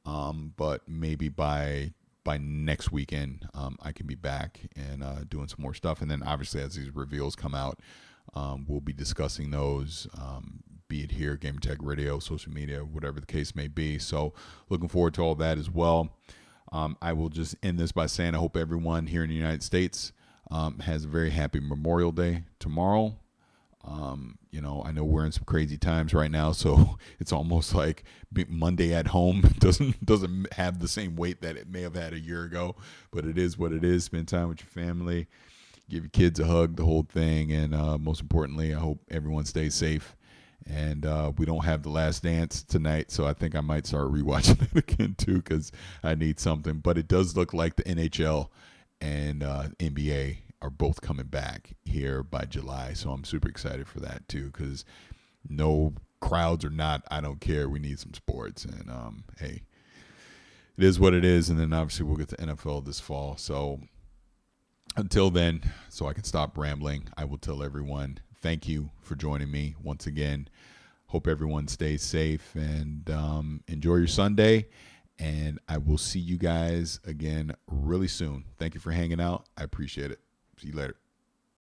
But maybe by next weekend, I can be back and doing some more stuff. And then obviously as these reveals come out, we'll be discussing those, be it here, Gamertag Radio, social media, whatever the case may be. So looking forward to all that as well. I will just end this by saying I hope everyone here in the United States has a very happy Memorial Day tomorrow. I know we're in some crazy times right now, so it's almost like Monday at home doesn't have the same weight that it may have had a year ago, but it is what it is. Spend time with your family, give your kids a hug, the whole thing, and most importantly, I hope everyone stays safe. And we don't have The Last Dance tonight, so I think I might start rewatching it again too because I need something. But it does look like the NHL and NBA are both coming back here by July, so I'm super excited for that too. Because no crowds or not, I don't care. We need some sports, and hey, it is what it is. And then obviously we'll get to NFL this fall. So until then, so I can stop rambling, I will tell everyone thank you for joining me once again. Hope everyone stays safe and enjoy your Sunday. And I will see you guys again really soon. Thank you for hanging out. I appreciate it. See you later.